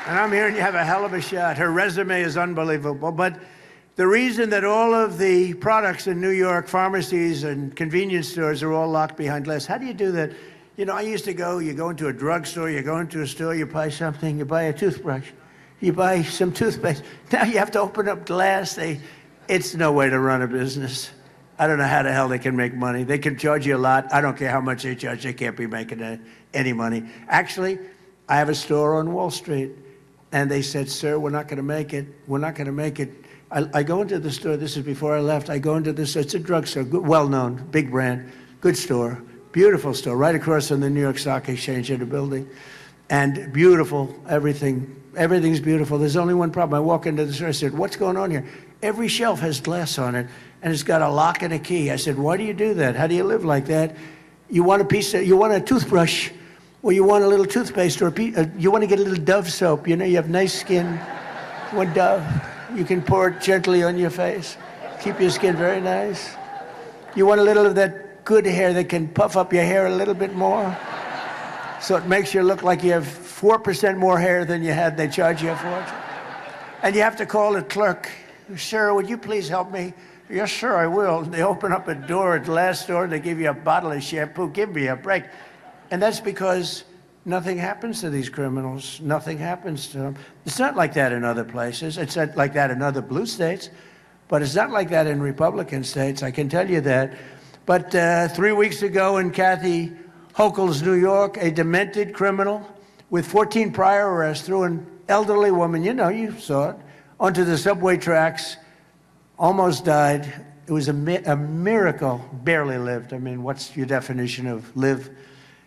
And I'm hearing you have a hell of a shot. Her resume is unbelievable. But the reason that all of the products in New York pharmacies and convenience stores are all locked behind glass, how do you do that? You know, I used to go, you go into a drugstore, you go into a store, you buy something, you buy a toothbrush, you buy some toothpaste. Now you have to open up glass. It's no way to run a business. I don't know how the hell they can make money. They can charge you a lot. I don't care how much they charge. They can't be making any money. Actually, I have a store on Wall Street. And they said, sir, we're not going to make it. We're not going to make it. I go into the store. This is before I left. I go into this. It's a drugstore, well-known, big brand, good store, beautiful store, right across from the New York Stock Exchange in the building. And beautiful, everything's beautiful. There's only one problem. I walk into the store. I said, what's going on here? Every shelf has glass on it, and it's got a lock and a key. I said, why do you do that? How do you live like that? You want a toothbrush? Or you want a little toothpaste, or you want to get a little Dove soap. You know, you have nice skin. One Dove, you can pour it gently on your face. Keep your skin very nice. You want a little of that good hair that can puff up your hair a little bit more, so it makes you look like you have 4% more hair than you had. They charge you a fortune. And you have to call the clerk. Sir, would you please help me? Yes, sir, I will. They open up a door at the last door. They give you a bottle of shampoo. Give me a break. And that's because nothing happens to these criminals. Nothing happens to them. It's not like that in other places. It's not like that in other blue states, but it's not like that in Republican states, I can tell you that. But 3 weeks ago in Kathy Hochul's New York, a demented criminal with 14 prior arrests threw an elderly woman, you know, you saw it, onto the subway tracks, almost died. It was a miracle, barely lived. I mean, what's your definition of live?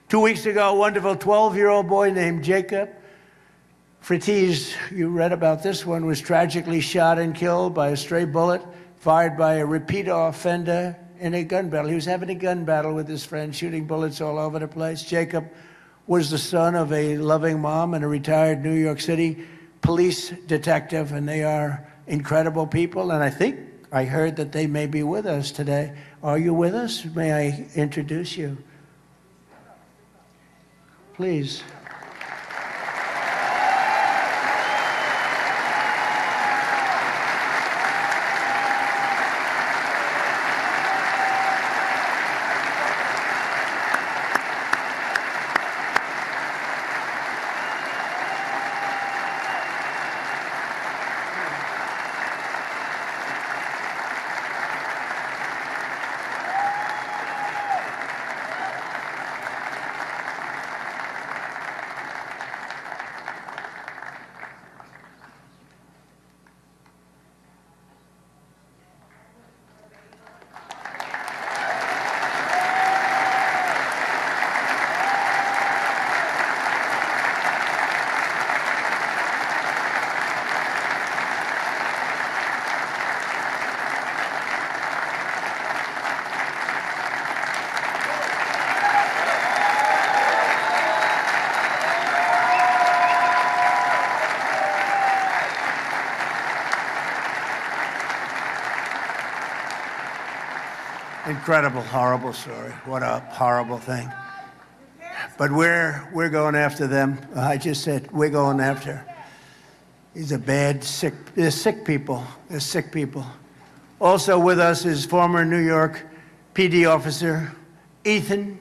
2 weeks ago, a wonderful 12-year-old boy named Jacob Fritiz, you read about this one, was tragically shot and killed by a stray bullet fired by a repeat offender in a gun battle. He was having a gun battle with his friend, shooting bullets all over the place. Jacob was the son of a loving mom and a retired New York City police detective, and they are incredible people. And I think I heard that they may be with us today. Are you with us? May I introduce you? Please. Incredible, horrible story. What a horrible thing. But we're going after them. I just said we're going after. These are bad, sick. They're sick people. They're sick people. Also with us is former New York PD officer Ethan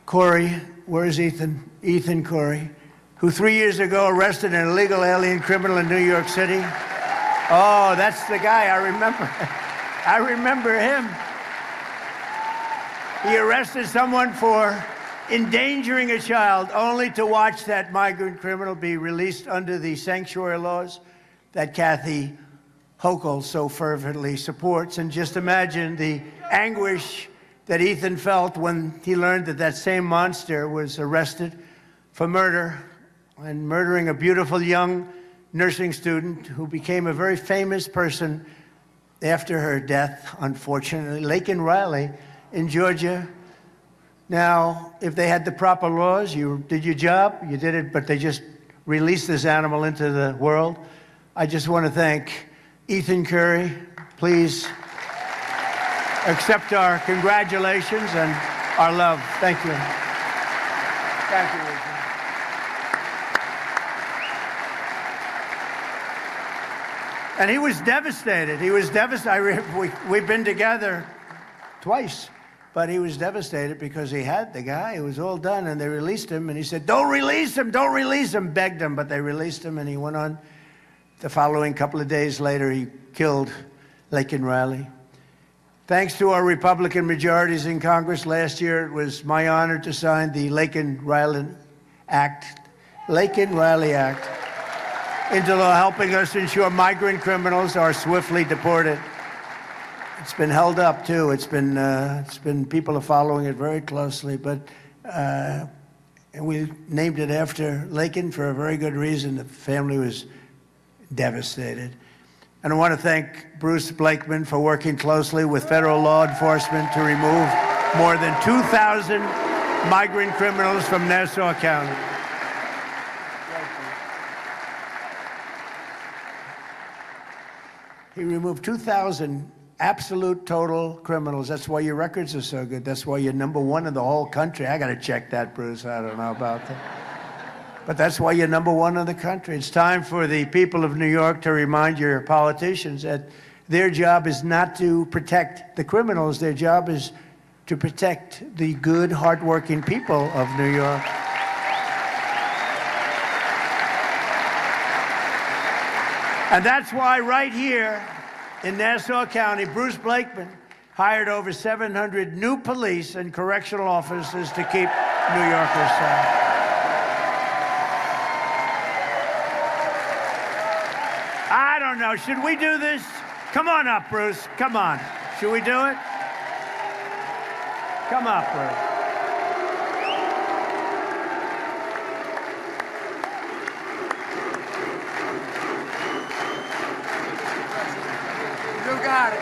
Corey. Where is Ethan? Ethan Corey, who 3 years ago arrested an illegal alien criminal in New York City. Oh, that's the guy I remember. I remember him. He arrested someone for endangering a child, only to watch that migrant criminal be released under the sanctuary laws that Kathy Hochul so fervently supports. And just imagine the anguish that Ethan felt when he learned that that same monster was arrested for murder and murdering a beautiful young nursing student who became a very famous person after her death, unfortunately, Laken Riley in Georgia. Now, if they had the proper laws, you did your job, you did it, but they just release this animal into the world. I just want to thank Ethan Curry. Please accept our congratulations and our love. Thank you. Thank you, Ethan. And he was devastated. He was devastated. We've been together twice, but he was devastated because he had the guy. It was all done, and they released him, and he said, don't release him, don't release him, begged him, but they released him, and he went on. The following couple of days later, he killed Laken Riley. Thanks to our Republican majorities in Congress last year, it was my honor to sign the Laken Riley Act, into law, helping us ensure migrant criminals are swiftly deported. It's been held up too. It's been people are following it very closely, but and we named it after Laken for a very good reason. The family was devastated. And I want to thank Bruce Blakeman for working closely with federal law enforcement to remove more than 2,000 migrant criminals from Nassau County. He removed 2,000 absolute total criminals. That's why your records are so good. That's why you're #1 in the whole country. I got to check that, Bruce. I don't know about that. But that's why you're #1 in the country. It's time for the people of New York to remind your politicians that their job is not to protect the criminals. Their job is to protect the good, hardworking people of New York. And that's why right here in Nassau County, Bruce Blakeman hired over 700 new police and correctional officers to keep New Yorkers safe. I don't know. Should we do this? Come on up, Bruce. Come on. Should we do it? Come up, Bruce. You got it.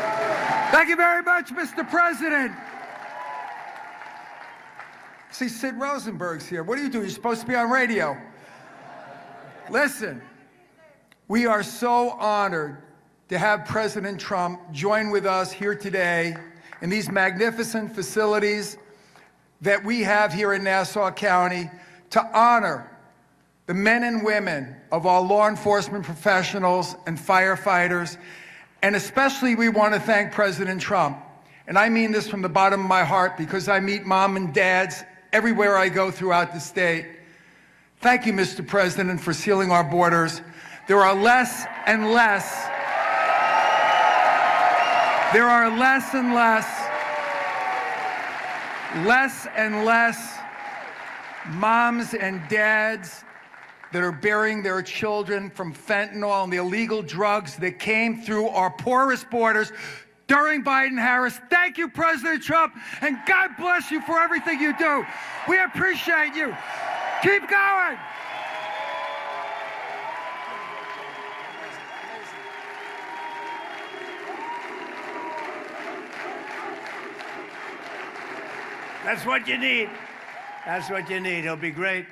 Thank you very much, Mr. President. See, Sid Rosenberg's here. What are you doing? You're supposed to be on radio. Listen. We are so honored to have President Trump join with us here today in these magnificent facilities that we have here in Nassau County to honor the men and women of our law enforcement professionals and firefighters. And especially we want to thank President Trump. And I mean this from the bottom of my heart because I meet mom and dads everywhere I go throughout the state. Thank you, Mr. President, for sealing our borders. There are less and less moms and dads that are burying their children from fentanyl and the illegal drugs that came through our porous borders during Biden-Harris. Thank you, President Trump, and God bless you for everything you do. We appreciate you. Keep going. That's what you need. That's what you need. He'll be great.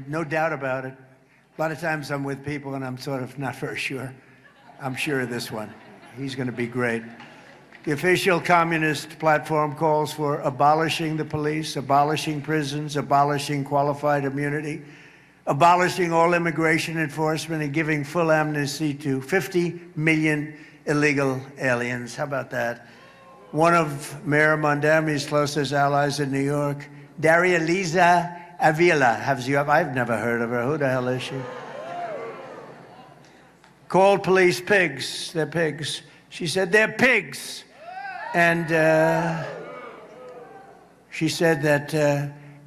No doubt about it. A lot of times I'm with people and I'm sort of not very sure. I'm sure of this one. He's going to be great. The official communist platform calls for abolishing the police, abolishing prisons, abolishing qualified immunity, abolishing all immigration enforcement, and giving full amnesty to 50 million illegal aliens. How about that? One of Mayor Mondami's closest allies in New York, Daria Liza Avila. I've never heard of her. Who the hell is she? Called police pigs. They're pigs. She said they're pigs. And she said that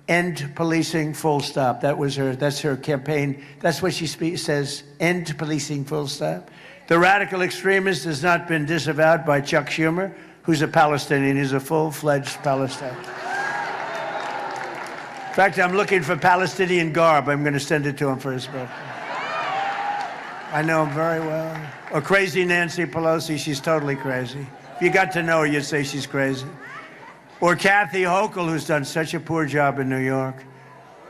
end policing, full stop. That's her campaign. That's what she says, end policing, full stop. The radical extremist has not been disavowed by Chuck Schumer, who's a Palestinian. He's a full-fledged Palestinian. In fact, I'm looking for Palestinian garb. I'm going to send it to him for his birthday. I know him very well. Or crazy Nancy Pelosi. She's totally crazy. If you got to know her, you'd say she's crazy. Or Kathy Hochul, who's done such a poor job in New York.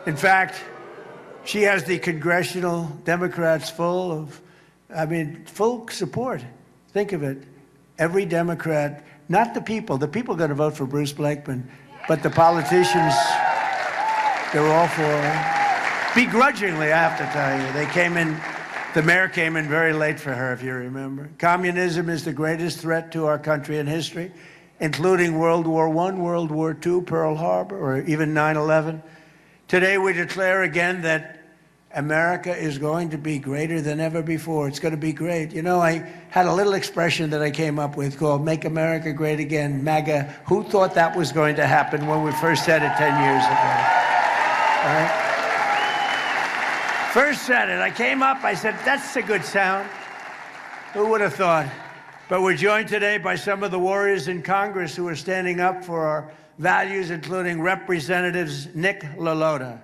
In fact, She has the congressional Democrats full support. Think of it. Every Democrat, not the people are going to vote for Bruce Blakeman, but the politicians, they're all for her. Begrudgingly, I have to tell you. The mayor came in very late for her, if you remember. Communism is the greatest threat to our country in history, including World War I, World War II, Pearl Harbor, or even 9/11. Today, we declare again that America is going to be greater than ever before. It's going to be great. You know, I had a little expression that I came up with called Make America Great Again, MAGA. Who thought that was going to happen when we first said it 10 years ago? All right? First said it. I came up, I said, that's a good sound. Who would have thought? But we're joined today by some of the warriors in Congress who are standing up for our values, including Representatives Nick Lalotta,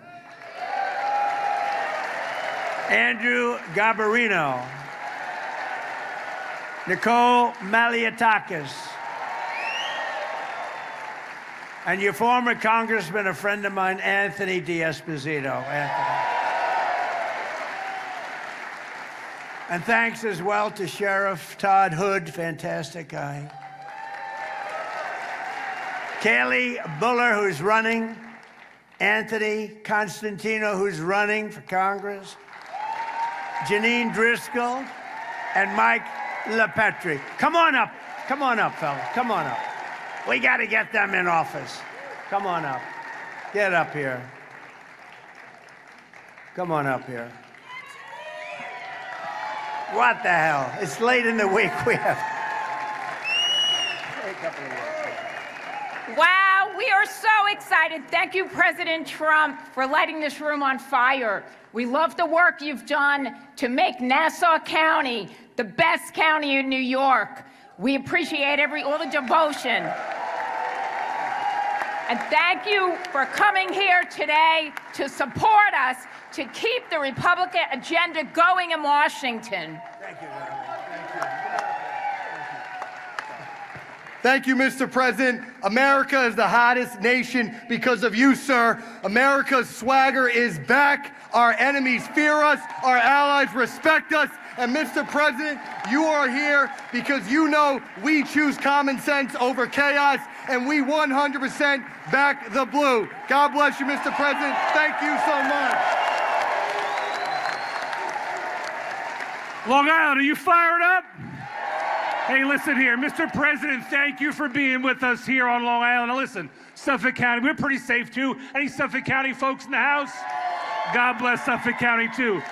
Andrew Garbarino, Nicole Malliotakis, and your former congressman, a friend of mine, Anthony D'Esposito. Anthony. And thanks as well to Sheriff Todd Hood, fantastic guy. Kaylee Buller, who's running. Anthony Constantino, who's running for Congress. Janine Driscoll and Mike LaPetri. Come on up, fellas, come on up. We got to get them in office. Come on up. Get up here. Come on up here. What the hell? It's late in the week. We have a couple of words. Wow, we are so excited. Thank you, President Trump, for lighting this room on fire. We love the work you've done to make Nassau County the best county in New York. We appreciate all the devotion. And thank you for coming here today to support us to keep the Republican agenda going in Washington. Thank you, Larry. Thank you, Mr. President. America is the hottest nation because of you, sir. America's swagger is back. Our enemies fear us. Our allies respect us. And Mr. President, you are here because you know we choose common sense over chaos, and we 100% back the blue. God bless you, Mr. President. Thank you so much. Long Island, are you fired up? Hey, listen here, Mr. President, thank you for being with us here on Long Island. Now listen, Suffolk County, we're pretty safe too. Any Suffolk County folks in the house? God bless Suffolk County too.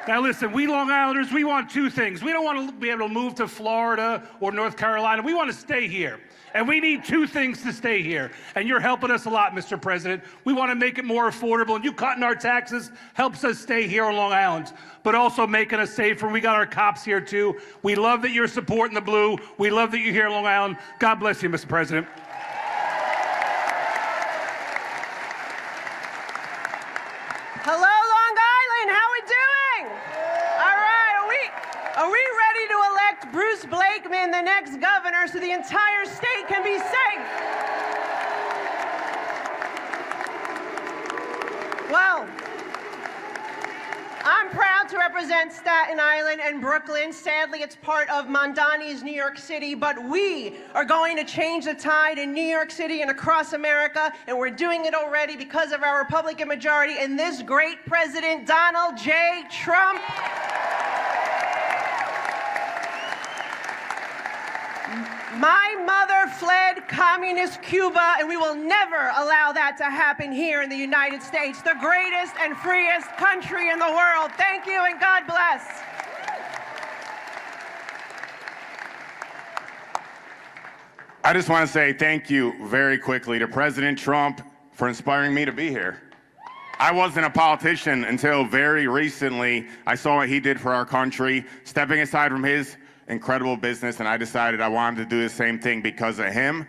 Now listen, we Long Islanders, we want two things. We don't want to be able to move to Florida or North Carolina. We want to stay here. And we need two things to stay here. And you're helping us a lot, Mr. President. We want to make it more affordable. And you cutting our taxes helps us stay here on Long Island, but also making us safer. We got our cops here too. We love that you're supporting the blue. We love that you're here on Long Island. God bless you, Mr. President. Hello, Long Island. How we doing? All right, are we ready to elect Bruce Blakeman the next governor so the entire state can be safe? Well, I'm proud to represent Staten Island and Brooklyn. Sadly, it's part of Mondani's New York City, but we are going to change the tide in New York City and across America, and we're doing it already because of our Republican majority and this great president, Donald J. Trump. My mother fled communist Cuba, and we will never allow that to happen here in the United States, the greatest and freest country in the world. Thank you, and God bless. I just want to say thank you very quickly to President Trump for inspiring me to be here. I wasn't a politician until very recently. I saw what he did for our country, stepping aside from his incredible business, and I decided I wanted to do the same thing because of him.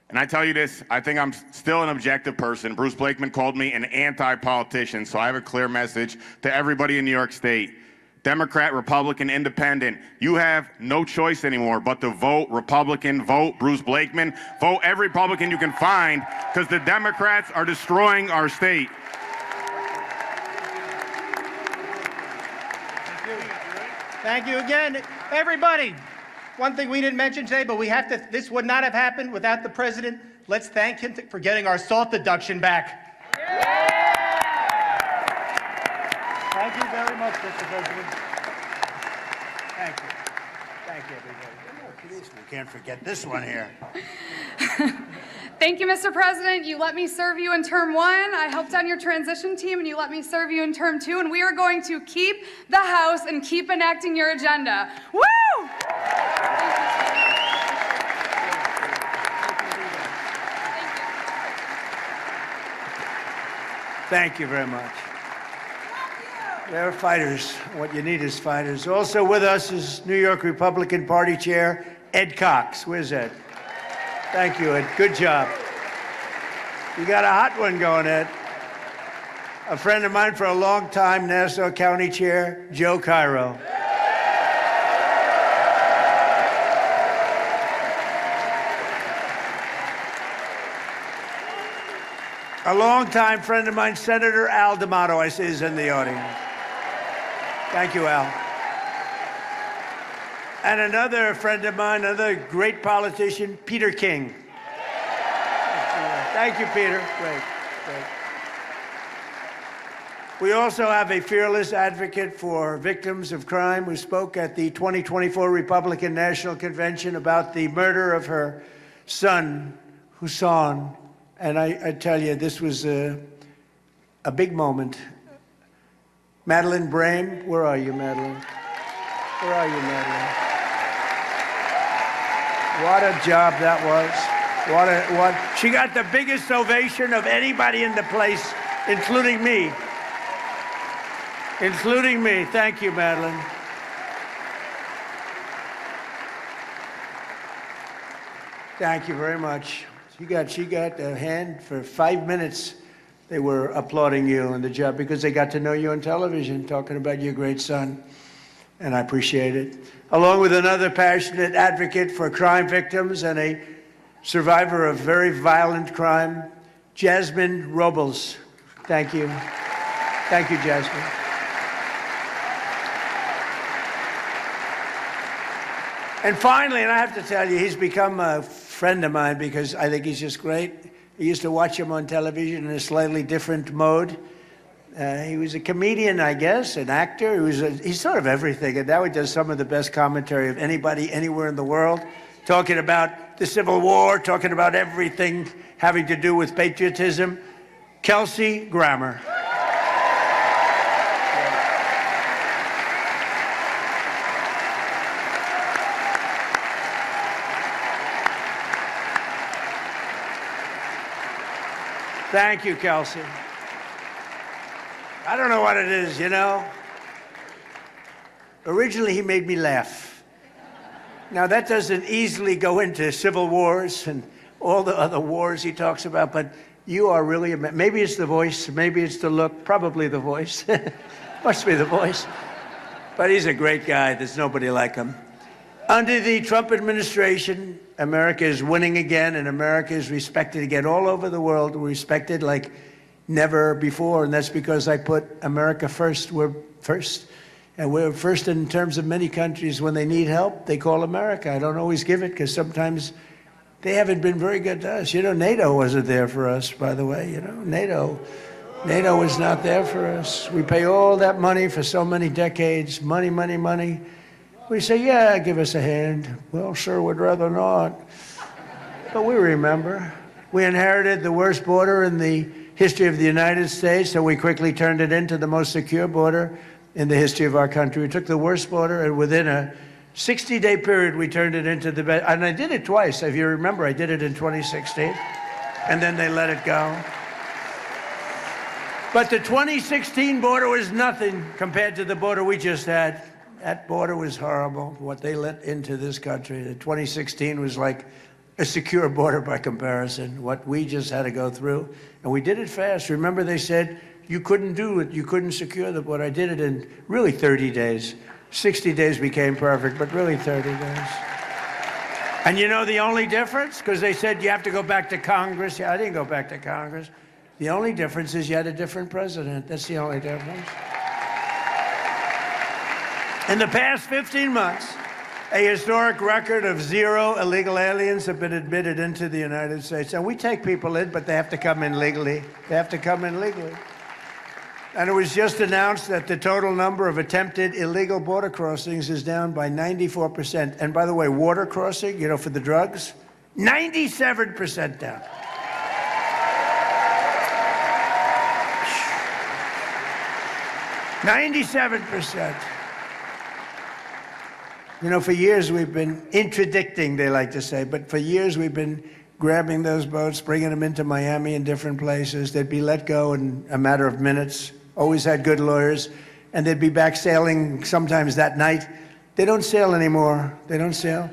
And I tell you this, I think I'm still an objective person. Bruce Blakeman called me an anti-politician, so I have a clear message to everybody in New York State. Democrat, Republican, Independent, you have no choice anymore but to vote Republican, vote Bruce Blakeman, vote every Republican you can find, because the Democrats are destroying our state. Thank you again. Everybody, one thing we didn't mention today, but this would not have happened without the president. Let's thank him for getting our SALT deduction back. Thank you very much, Mr. President. Thank you. Thank you, everybody. We can't forget this one here. Thank you, Mr. President. You let me serve you in term 1. I helped on your transition team, and you let me serve you in term 2, and we are going to keep the House and keep enacting your agenda. Woo! Thank you very much. They're fighters. What you need is fighters. Also with us is New York Republican Party Chair Ed Cox. Where's Ed? Thank you, Ed. Good job. You got a hot one going, Ed. A friend of mine for a long time, Nassau County Chair Joe Cairo. A longtime friend of mine, Senator Al D'Amato, I see is in the audience. Thank you, Al. And another friend of mine, another great politician, Peter King. Thank you, Peter. Great, great. We also have a fearless advocate for victims of crime who spoke at the 2024 Republican National Convention about the murder of her son, Hussein. And I tell you, this was a big moment. Madeline Brame, where are you, Madeline? Where are you, Madeline? What a job that was. She got the biggest ovation of anybody in the place, including me. Including me. Thank you, Madeline. Thank you very much. She got a hand for 5 minutes. They were applauding you on the job because they got to know you on television, talking about your great son, and I appreciate it. Along with another passionate advocate for crime victims and a survivor of very violent crime, Jasmine Robles. Thank you. Thank you, Jasmine. And finally, and I have to tell you, he's become a friend of mine because I think he's just great. I used to watch him on television in a slightly different mode. He was a comedian, I guess, an actor. He's sort of everything, and now he does some of the best commentary of anybody anywhere in the world, talking about the Civil War, talking about everything having to do with patriotism. Kelsey Grammer. Thank you, Kelsey. I don't know what it is, you know. Originally, he made me laugh. Now, that doesn't easily go into civil wars and all the other wars he talks about, but you are really, maybe it's the voice, maybe it's the look, probably the voice. Must be the voice. But he's a great guy. There's nobody like him. Under the Trump administration, America is winning again, and America is respected again all over the world. We're respected like never before, and that's because I put America first. We're first. And we're first in terms of many countries. When they need help, they call America. I don't always give it because sometimes they haven't been very good to us. You know, NATO wasn't there for us, by the way. You know, NATO was not there for us. We pay all that money for so many decades. Money, money, money. We say, yeah, give us a hand. Well, sure, would rather not. But we remember. We inherited the worst border in the history of the United States, so we quickly turned it into the most secure border in the history of our country. We took the worst border, and within a 60-day period, we turned it into the best. And I did it twice. If you remember, I did it in 2016, and then they let it go. But the 2016 border was nothing compared to the border we just had. That border was horrible, what they let into this country. The 2016 was like a secure border by comparison, what we just had to go through. And we did it fast. Remember, they said you couldn't do it, you couldn't secure the border. I did it in really 30 days. 60 days became perfect, but really 30 days. And you know the only difference? Because they said you have to go back to Congress. Yeah, I didn't go back to Congress. The only difference is you had a different president. That's the only difference. In the past 15 months, a historic record of 0 illegal aliens have been admitted into the United States. And we take people in, but they have to come in legally. They have to come in legally. And it was just announced that the total number of attempted illegal border crossings is down by 94%. And by the way, water crossing, you know, for the drugs, 97% down. %97. You know, for years we've been interdicting, they like to say, but for years we've been grabbing those boats, bringing them into Miami and different places. They'd be let go in a matter of minutes, always had good lawyers, and they'd be back sailing sometimes that night. They don't sail anymore. They don't sail.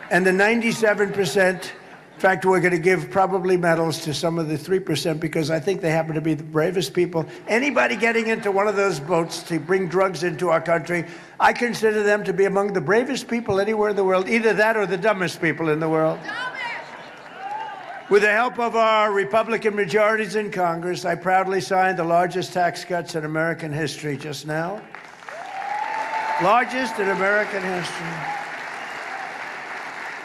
And the 97%, in fact, we're going to give probably medals to some of the 3% because I think they happen to be the bravest people. Anybody getting into one of those boats to bring drugs into our country, I consider them to be among the bravest people anywhere in the world, either that or the dumbest people in the world. With the help of our Republican majorities in Congress, I proudly signed the largest tax cuts in American history just now. Largest in American history.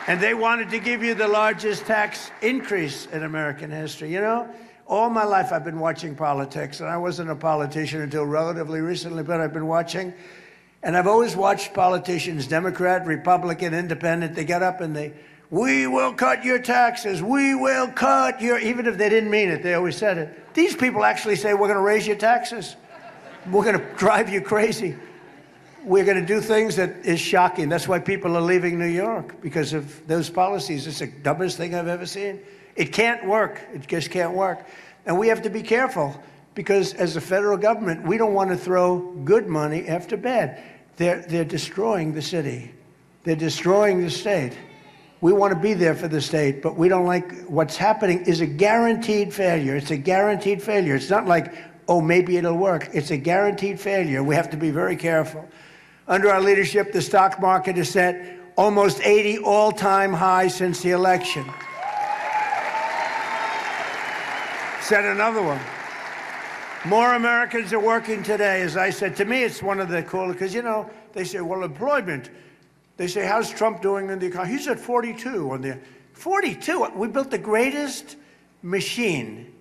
And they wanted to give you the largest tax increase in American history. You know, all my life I've been watching politics, and I wasn't a politician until relatively recently, but I've been watching. And I've always watched politicians, Democrat, Republican, Independent, they get up and we will cut your taxes, we will cut your, even if they didn't mean it, they always said it. These people actually say, we're going to raise your taxes. We're going to drive you crazy. We're going to do things that is shocking. That's why people are leaving New York, because of those policies. It's the dumbest thing I've ever seen. It can't work. It just can't work. And we have to be careful, because as a federal government, we don't want to throw good money after bad. They're destroying the city. They're destroying the state. We want to be there for the state, but we don't like what's happening is a guaranteed failure. It's a guaranteed failure. It's not like, oh, maybe it'll work. It's a guaranteed failure. We have to be very careful. Under our leadership, the stock market has set almost 80 all-time highs since the election. Set another one. More Americans are working today. As I said, to me, it's one of the cool, because, you know, they say, well, employment. They say, how's Trump doing in the economy? He's at 42 on the 42. We built the greatest machine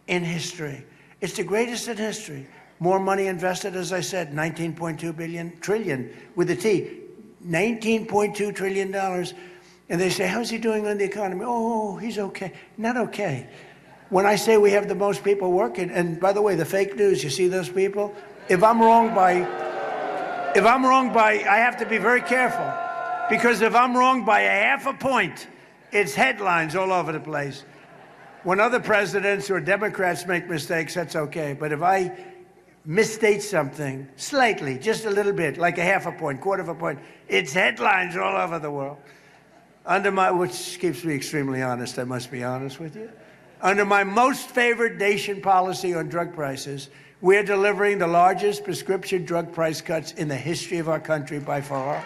in history. It's the greatest in history. More money invested, as I said, $19.2 trillion with a T, $19.2 trillion. And they say, how's he doing on the economy? Oh, he's okay. Not okay. When I say we have the most people working, and by the way, the fake news, you see those people? If I'm wrong by, I have to be very careful, because if I'm wrong by a ½ a point, it's headlines all over the place. When other presidents or Democrats make mistakes, that's okay. But if I misstate something slightly, just a little bit, like a ½ a point, quarter of a point, it's headlines all over the world. Which keeps me extremely honest, I must be honest with you. Under my most favored nation policy on drug prices, we're delivering the largest prescription drug price cuts in the history of our country by far.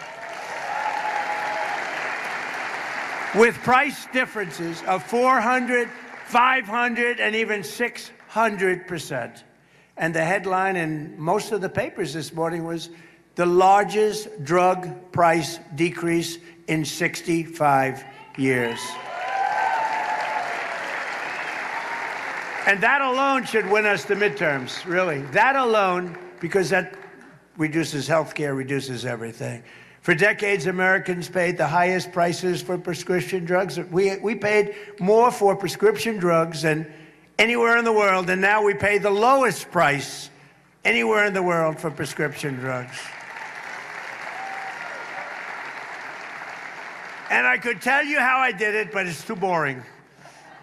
With price differences of 400, 500, and even 600%. And the headline in most of the papers this morning was the largest drug price decrease in 65 years. And that alone should win us the midterms, really. That alone, because that reduces health care, reduces everything. For decades, Americans paid the highest prices for prescription drugs. We paid more for prescription drugs than anywhere in the world, and now we pay the lowest price anywhere in the world for prescription drugs. And I could tell you how I did it, but it's too boring.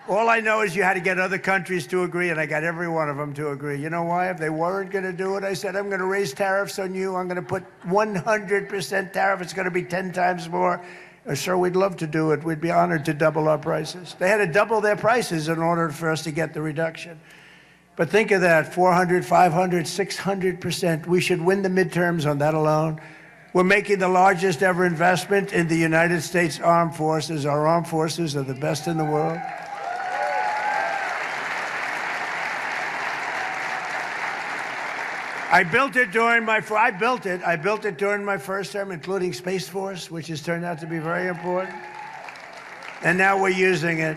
All I know is you had to get other countries to agree, and I got every one of them to agree. You know why? If they weren't going to do it, I said, I'm going to raise tariffs on you. I'm going to put 100% tariff. It's going to be 10 times more. Sure, we'd love to do it. We'd be honored to double our prices. They had to double their prices in order for us to get the reduction. But think of that, 400, 500, 600%. We should win the midterms on that alone. We're making the largest ever investment in the United States Armed Forces. Our armed forces are the best in the world. I built it during my first term, including Space Force, which has turned out to be very important. And now we're using it.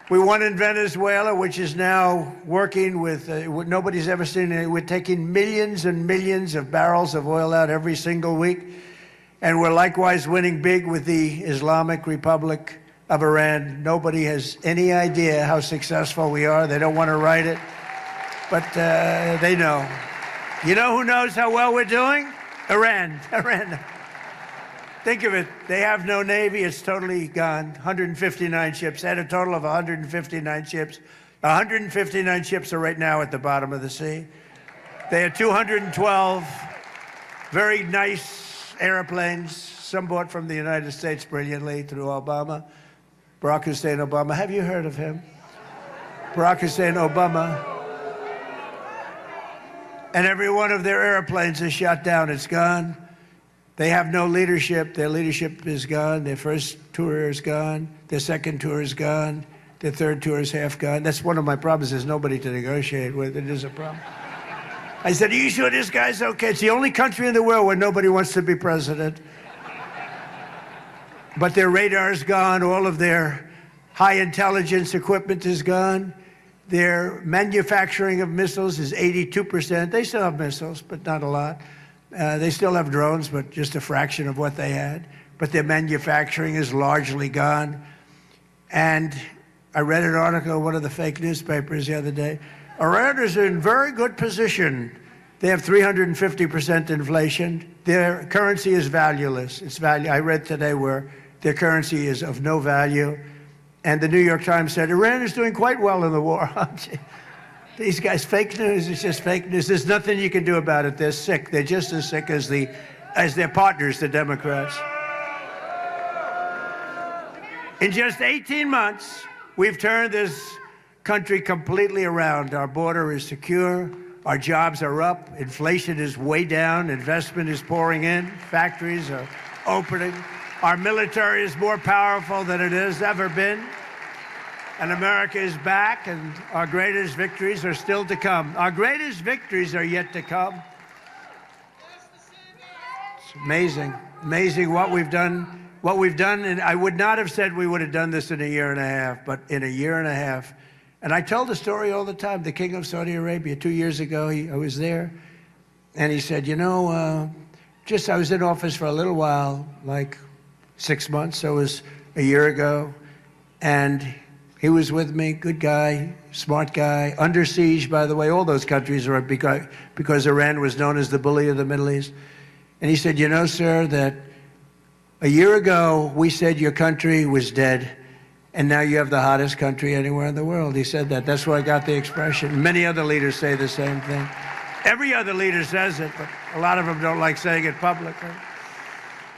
We won in Venezuela, which is now working with what nobody's ever seen. We're taking millions and millions of barrels of oil out every single week. And we're likewise winning big with the Islamic Republic of Iran. Nobody has any idea how successful we are. They don't want to write it, but they know. You know who knows how well we're doing? Iran. Think of it. They have no Navy. It's totally gone. 159 ships. They had a total of 159 ships. 159 ships are right now at the bottom of the sea. They had 212 very nice airplanes, some bought from the United States brilliantly through Obama. Barack Hussein Obama. Have you heard of him? Barack Hussein Obama. And every one of their airplanes is shot down. It's gone. They have no leadership. Their leadership is gone. Their first tour is gone. Their second tour is gone. Their third tour is half gone. That's one of my problems. There's nobody to negotiate with. It is a problem. I said, are you sure this guy's okay? It's the only country in the world where nobody wants to be president. But their radar's gone. All of their high intelligence equipment is gone. Their manufacturing of missiles is 82%. They still have missiles, but not a lot. They still have drones, but just a fraction of what they had. But their manufacturing is largely gone. And I read an article in one of the fake newspapers the other day. Iran is in very good position. They have 350% inflation. Their currency is valueless. I read today where their currency is of no value. And the New York Times said, Iran is doing quite well in the war. These guys, fake news is just fake news. There's nothing you can do about it. They're sick. They're just as sick as their partners, the Democrats. In just 18 months, we've turned this country completely around. Our border is secure. Our jobs are up. Inflation is way down. Investment is pouring in. Factories are opening. Our military is more powerful than it has ever been. And America is back, and our greatest victories are still to come. Our greatest victories are yet to come. It's amazing, amazing what we've done. What we've done, and I would not have said we would have done this in a year and a half, but in a year and a half. And I tell the story all the time. The King of Saudi Arabia, 2 years ago, I was there, and he said, you know, I was in office for a little while, like 6 months, so it was a year ago, and he was with me, good guy, smart guy, under siege, by the way. All those countries are because Iran was known as the bully of the Middle East. And he said, you know, sir, that a year ago, we said your country was dead, and now you have the hottest country anywhere in the world. He said that. That's where I got the expression. Many other leaders say the same thing. Every other leader says it, but a lot of them don't like saying it publicly.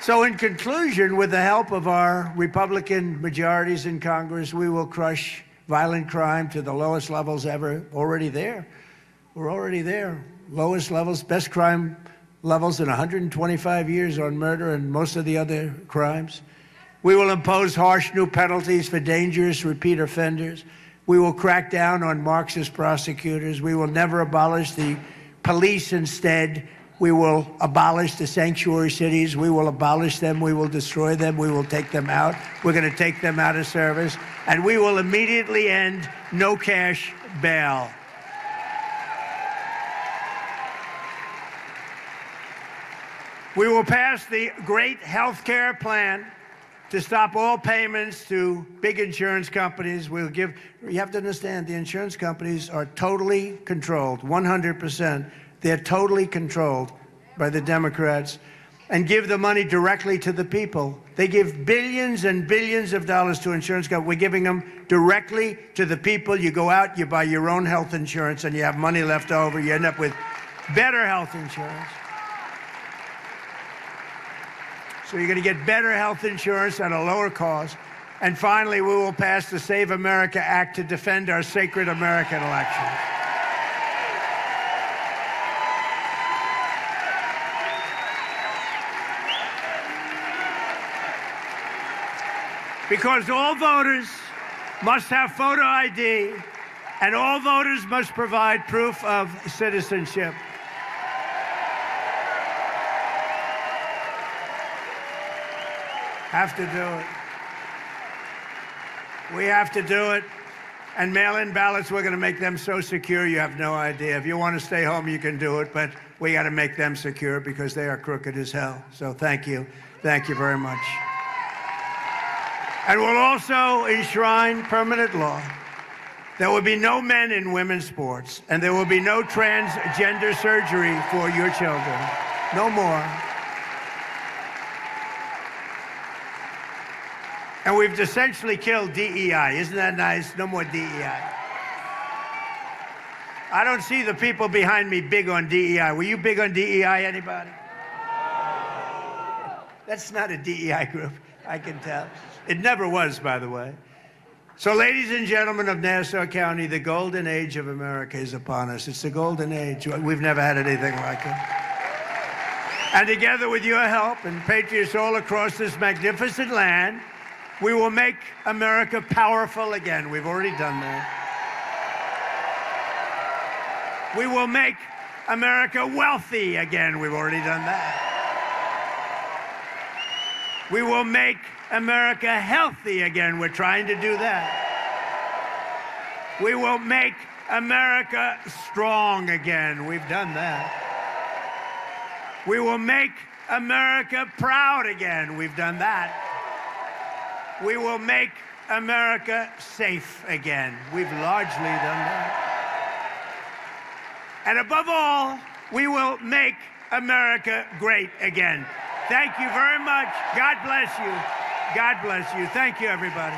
So in conclusion, with the help of our Republican majorities in Congress, we will crush violent crime to the lowest levels ever. Already there. We're already there. Lowest levels, best crime levels in 125 years on murder and most of the other crimes. We will impose harsh new penalties for dangerous repeat offenders. We will crack down on Marxist prosecutors. We will never abolish the police. Instead, we will abolish the sanctuary cities. We will abolish them. We will destroy them. We will take them out. We're going to take them out of service. And we will immediately end no cash bail. We will pass the great health care plan to stop all payments to big insurance companies. You have to understand, the insurance companies are totally controlled, 100%. They're totally controlled by the Democrats, and give the money directly to the people. They give billions and billions of dollars to insurance companies. We're giving them directly to the people. You go out, you buy your own health insurance, and you have money left over. You end up with better health insurance. So you're going to get better health insurance at a lower cost. And finally, we will pass the Save America Act to defend our sacred American elections. Because all voters must have photo ID, and all voters must provide proof of citizenship. Have to do it. We have to do it. And mail-in ballots, we're going to make them so secure you have no idea. If you want to stay home, you can do it, but we got to make them secure because they are crooked as hell. So thank you. Thank you very much. And we'll also enshrine permanent law. There will be no men in women's sports, and there will be no transgender surgery for your children. No more. And we've essentially killed DEI. Isn't that nice? No more DEI. I don't see the people behind me big on DEI. Were you big on DEI, anybody? That's not a DEI group, I can tell. It never was, by the way. So, ladies and gentlemen of Nassau County, the golden age of America is upon us. It's the golden age. We've never had anything like it. And together with your help and patriots all across this magnificent land, we will make America powerful again. We've already done that. We will make America wealthy again. We've already done that. We will make America healthy again. We're trying to do that. We will make America strong again. We've done that. We will make America proud again. We've done that. We will make America safe again. We've largely done that. And above all, we will make America great again. Thank you very much. God bless you. God bless you. Thank you, everybody.